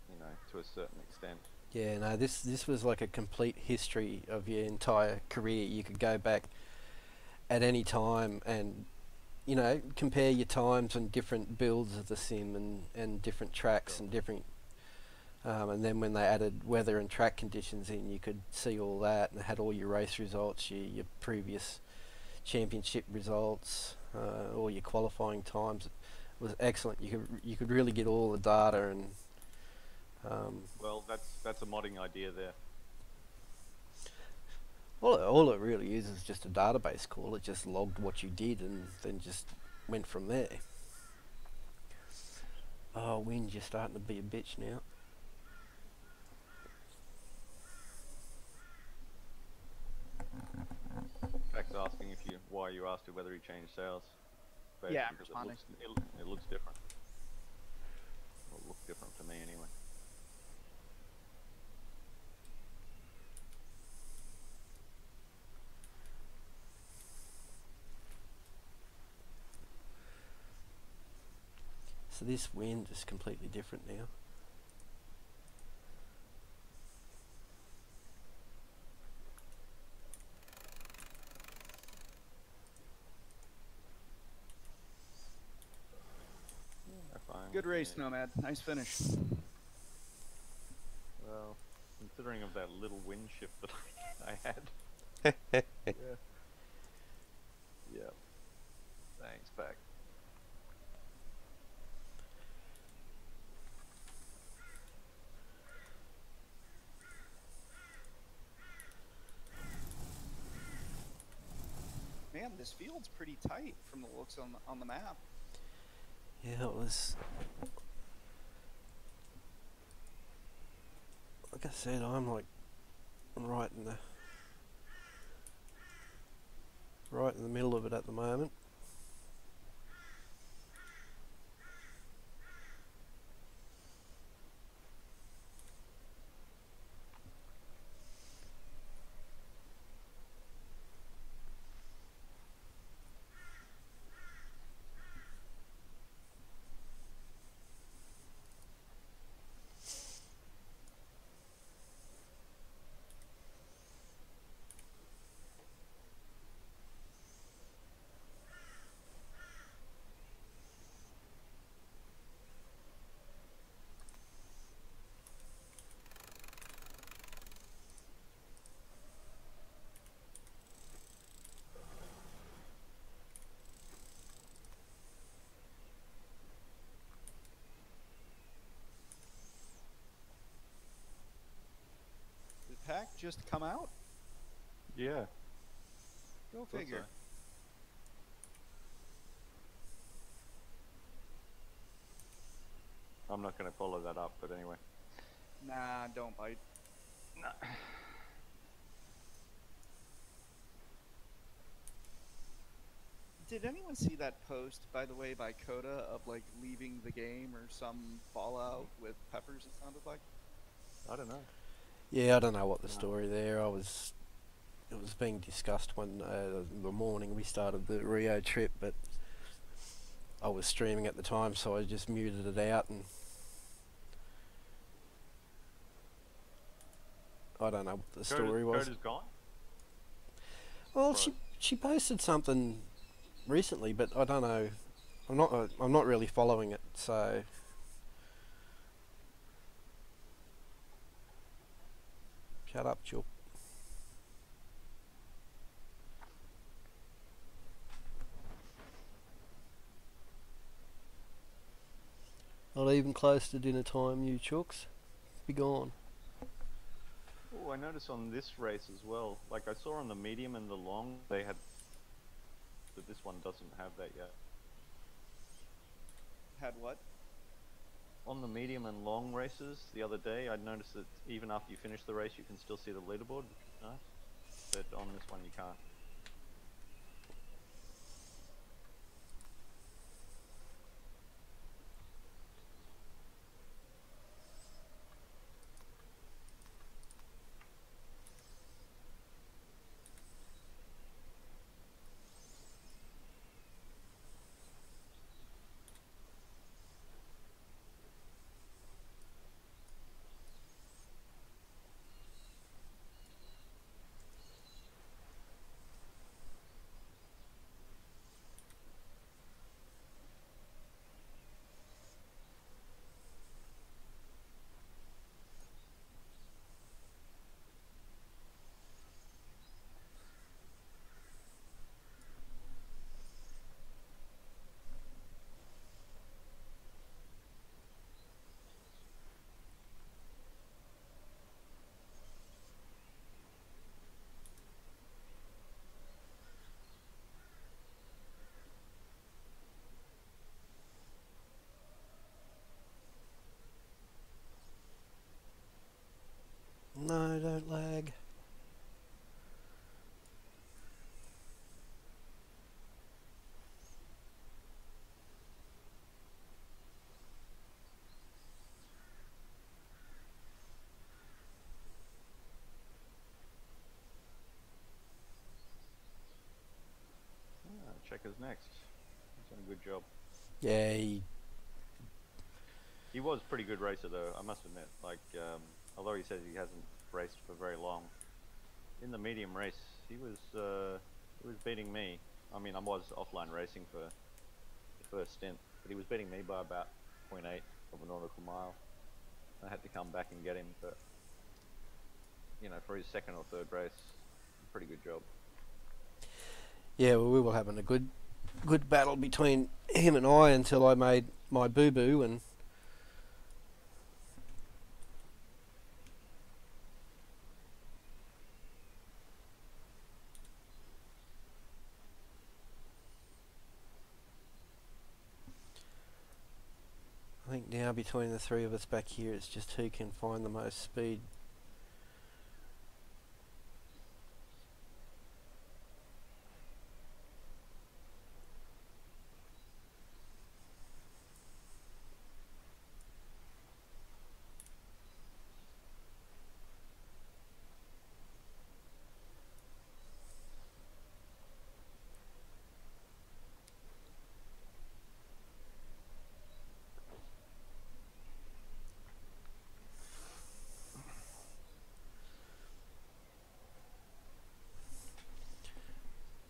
you know, to a certain extent. Yeah, no, this was like a complete history of your entire career. You could go back at any time and, you know, compare your times on different builds of the sim and different tracks and different And then when they added weather and track conditions in, you could see all that, and it had all your race results, your previous championship results, all your qualifying times. It was excellent. You could really get all the data, and Well, that's a modding idea there. all it really is just a database call. It just logged what you did and then just went from there. Oh, wind, you're starting to be a bitch now. Jack's asking why you asked whether he changed sails. Yeah, I'm Because responding. it looks different. Well, it looks different to me anyway. So this wind is completely different now. Good race, Nomad. Nice finish. Well, considering of that little wind shift that I had. Yeah. Yeah. Thanks, Pack. Man, this field's pretty tight from the looks on the map. Yeah, it was. Like I said, I'm right in the middle of it at the moment. Did Pack just come out? Yeah. Go figure. I'm not going to follow that up, but anyway. Nah, don't bite. No. Did anyone see that post, by the way, by Coda of like leaving the game or some fallout with Peppers? It sounded like. I don't know. Yeah, I don't know what the story there. It was being discussed when the morning we started the Rio trip, but I was streaming at the time, so I just muted it out, and I don't know what the story was. Coda's gone? Well, she posted something recently, but I don't know. I'm not really following it, so. Shut up, Chook. Not even close to dinner time, you chooks. Be gone. Oh, I noticed on this race as well. Like I saw on the medium and the long, they had, but this one doesn't have that yet. Had what? On the medium and long races the other day, I noticed that even after you finish the race, you can still see the leaderboard. Nice. But on this one, you can't. Checker's next. He's done a good job. Yeah, He was a pretty good racer though, I must admit. Like, although he says he hasn't raced for very long, in the medium race, he was beating me. I mean, I was offline racing for the first stint, but he was beating me by about 0.8 of a nautical mile. I had to come back and get him, but you know, for his second or third race, pretty good job. yeah. Well, we were having a good battle between him and I until I made my boo-boo, and I think now between the three of us back here, it's just who can find the most speed.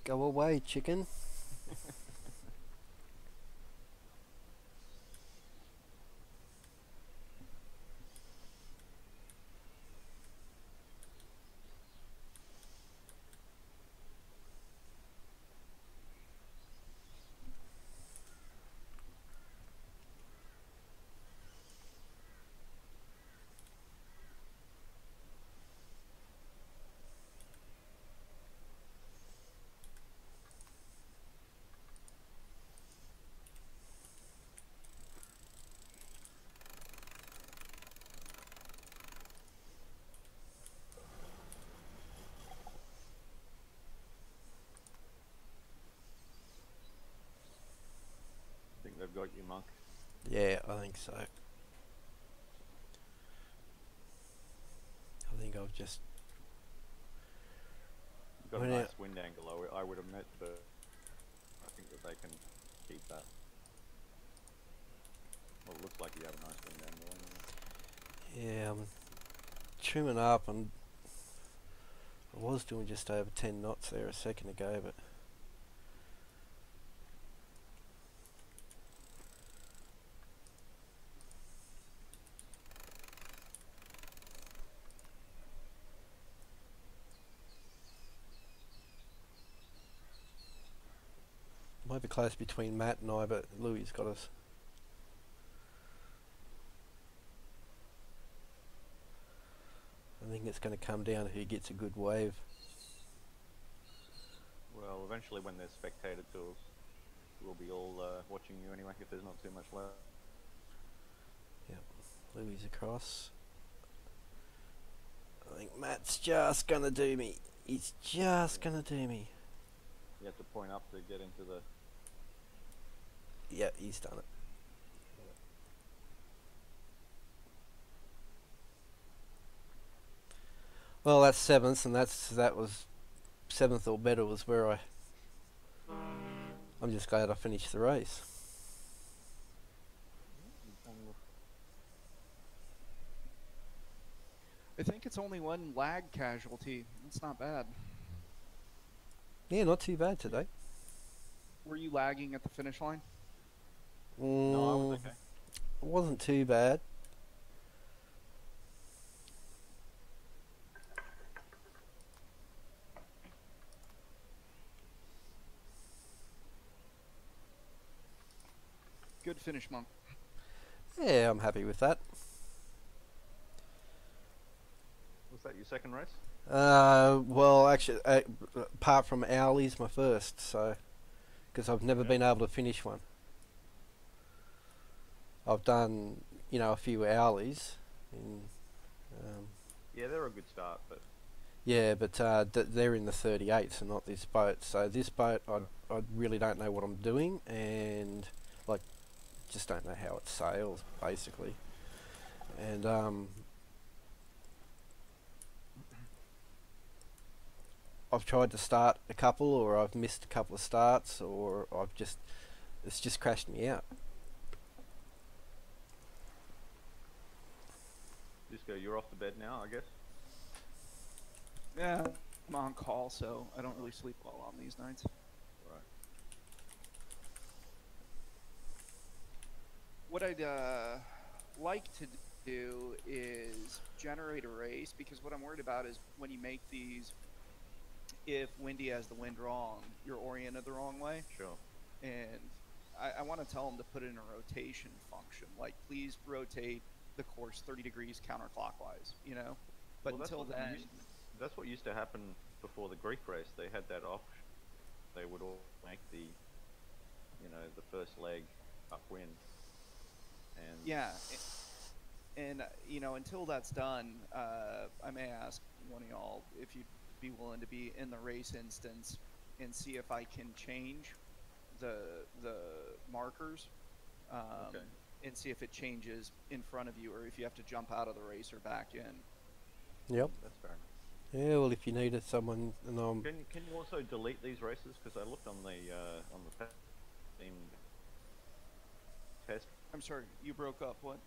Go away, chicken. I think they've got you, Monk. Yeah, I think so. I think I've just You've got a went nice out. wind angle, I would admit, but I think that they can keep that. Well, it looks like you have a nice wind angle anyway. Yeah, I'm trimming up, and I was doing just over 10 knots there a second ago, but might be close between Matt and I, but Louis got us. I think it's going to come down to who gets a good wave. Well, eventually when there's spectator tours, we'll be all watching you anyway, if there's not too much left. Yep, Louis across. I think Matt's just going to do me. He's just going to do me. You have to point up to get into the... Yeah, he's done it. Well, that's 7th, and that was 7th or better was where I'm just glad I finished the race. I think it's only one lag casualty. That's not bad. Yeah, not too bad today. Were you lagging at the finish line? No, I was okay. It wasn't too bad. Good finish, Monk. Yeah, I'm happy with that. Was that your second race? Well, actually, apart from Owlie's my first, so because I've never been able to finish one. I've done, a few Owlies. Yeah, they're a good start, but... Yeah, but they're in the 38s and not this boat. So this boat, I really don't know what I'm doing, and just don't know how it sails, basically. And I've tried to start a couple, or I've missed a couple of starts, or it's just crashed me out. Disco, you're off to bed now, I guess. Yeah, I'm on call, so I don't really sleep well on these nights. Right. What I'd like to do is generate a race, because what I'm worried about is when you make these, if Windy has the wind wrong, you're oriented the wrong way. Sure. And I want to tell them to put in a rotation function, like please rotate the course 30 degrees counterclockwise, you know. But Well, until then, that's what used to happen before the Greek race. They had that off. They would all make the, the first leg upwind. And yeah, and until that's done, I may ask one of y'all if you'd be willing to be in the race instance and see if I can change the markers, Okay. and see if it changes in front of you, or if you have to jump out of the race or back in. Yep. That's fair enough. Yeah. Well, if you needed someone, and Can you also delete these races? Because I looked on the team test. I'm sorry, you broke up. What?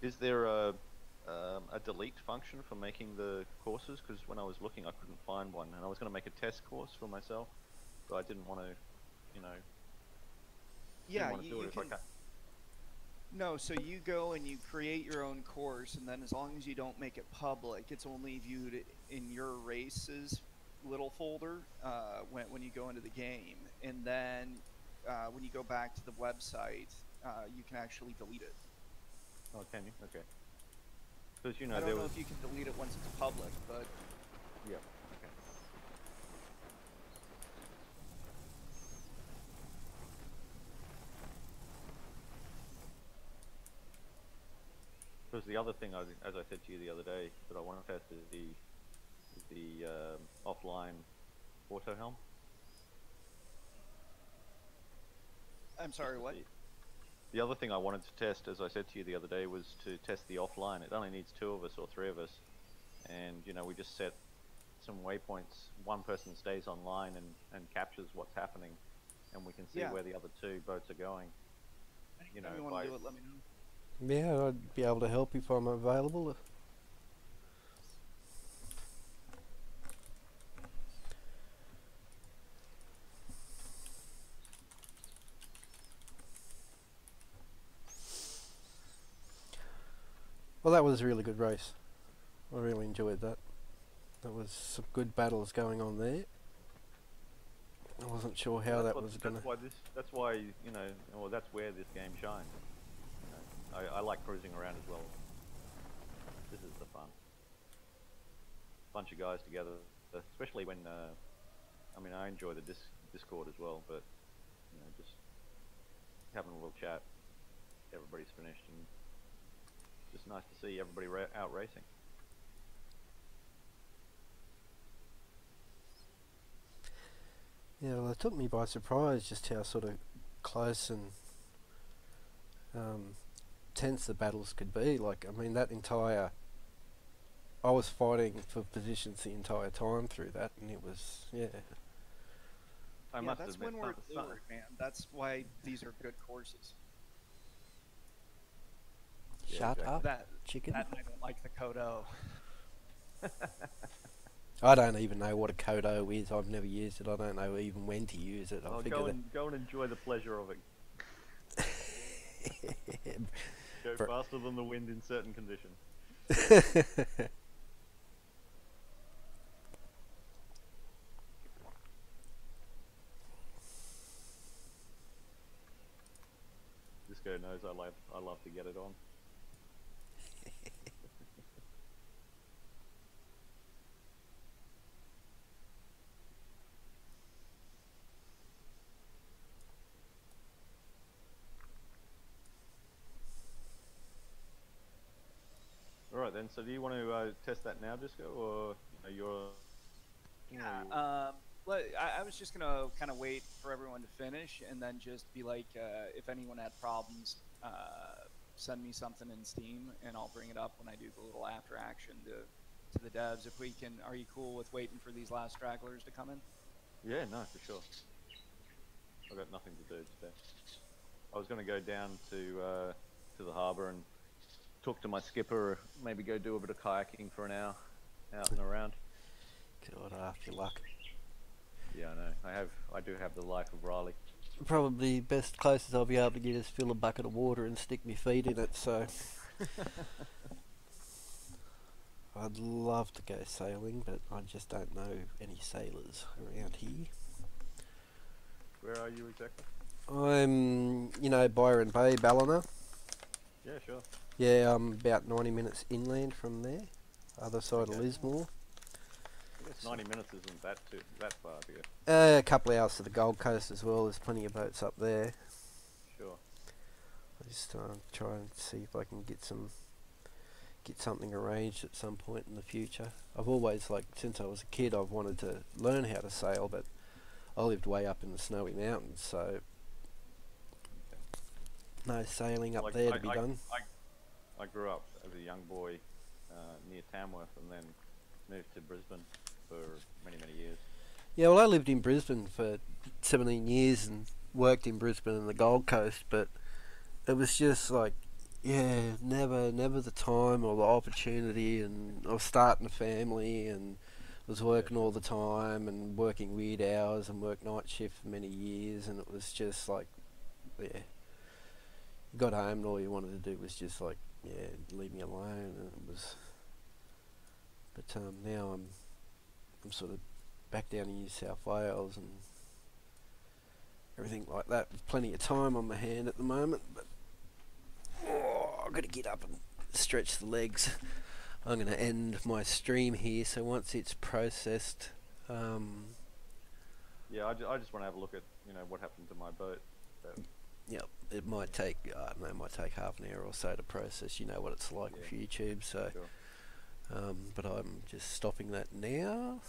Is there a delete function for making the courses? Because when I was looking, I couldn't find one, and I was going to make a test course for myself, but I didn't want to, Yeah, didn't want to do you it if can. I can't. No, so you go and you create your own course, and then as long as you don't make it public, it's only viewed in your races little folder when you go into the game. And then when you go back to the website, you can actually delete it. Oh, can you? Okay. Because I don't know if you can delete it once it's public, but yeah. Okay. Because the other thing, as I said to you the other day, that I want to test is the offline auto helm. I'm sorry, what? The other thing I wanted to test, as I said to you the other day, was to test the offline. It only needs 2 of us or 3 of us, and we just set some waypoints. One person stays online and captures what's happening, and we can see where the other 2 boats are going. If you want to do it, let me know. yeah, I'd be able to help if I'm available. Well, that was a really good race. I really enjoyed that. There was some good battles going on there. I wasn't sure how that was going to... That's why, well, that's where this game shines. I like cruising around as well. This is the fun. Bunch of guys together, especially when, I enjoy the Discord as well, but, just having a little chat, everybody's finished, and just nice to see everybody out racing. Yeah, well, it took me by surprise just how sort of close and tense the battles could be. Like, I mean, I was fighting for positions the entire time through that, and it was, yeah. That's when we're bored, man. That's why these are good courses. Shut up, That chicken. I don't like the Kodo. I don't even know what a Kodo is. I've never used it. I don't know even when to use it. I go and enjoy the pleasure of it. Go faster than the wind in certain conditions. Disco knows I love to get it on. Alright then, so do you want to test that now, Disco, or you're... Yeah, I was just going to kind of wait for everyone to finish and then just be like, if anyone had problems, send me something in Steam and I'll bring it up when I do the little after action to to the devs if we can. Are you cool with waiting for these last stragglers to come in? Yeah, no, for sure. I've got nothing to do today. I was going to go down to the harbour and talk to my skipper, or maybe go do a bit of kayaking for an hour, out and around. God, after your luck. Yeah, I know. I do have the life of Riley. Probably best closest I'll be able to get is fill a bucket of water and stick my feet in it, so I'd love to go sailing, but I just don't know any sailors around here. Where are you exactly? I'm, Byron Bay, Ballina. Yeah, sure. Yeah, I'm about 90 minutes inland from there, other side of Lismore. I guess 90 minutes isn't that far to go. A couple of hours to the Gold Coast as well. There's plenty of boats up there. Sure. I just try and see if I can get something arranged at some point in the future. I've always, since I was a kid, I've wanted to learn how to sail, but I lived way up in the snowy mountains, so no sailing up there to be done. I grew up as a young boy near Tamworth, and then moved to Brisbane for many, many years. Yeah, well, I lived in Brisbane for 17 years and worked in Brisbane and the Gold Coast, but it was just never the time or the opportunity, and I was starting a family and was working all the time and working weird hours and worked night shift for many years, and it was just you got home and all you wanted to do was just leave me alone, and it was. But now I'm sort of back down in New South Wales and everything like that, with plenty of time on my hand at the moment, but I've got to get up and stretch the legs. I'm going to end my stream here, so once it's processed... yeah, I just want to have a look at, what happened to my boat. So. Yep, it might take, it might take half an hour or so to process, you know what it's like with YouTube, so... Sure. But I'm just stopping that now.